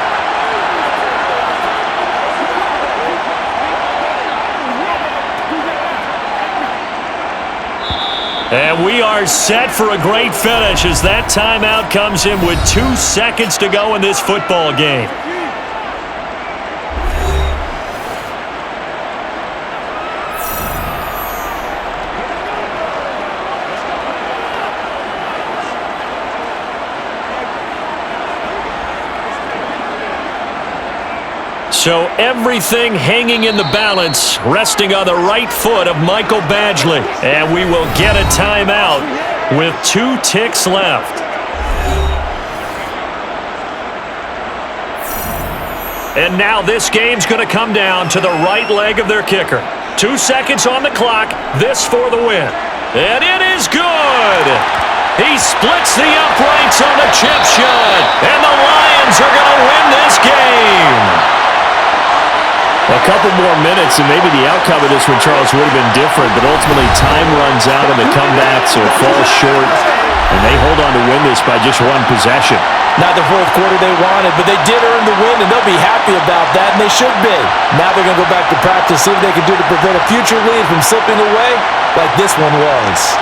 And we are set for a great finish as that timeout comes in with 2 seconds to go in this football game. So everything hanging in the balance, resting on the right foot of Michael Badgley. And we will get a timeout with 2 ticks left. And now this game's going to come down to the right leg of their kicker. 2 seconds on the clock, this for the win. And it is good! He splits the uprights on the chip shot. And the Lions are going to win this game. A couple more minutes, and maybe the outcome of this one, Charles, would have been different, but ultimately time runs out and the comebacks will fall short, and they hold on to win this by just 1 possession. Not the 4th quarter they wanted, but they did earn the win, and they'll be happy about that, and they should be. Now they're going to go back to practice, see what they can do to prevent a future lead from slipping away like this one was.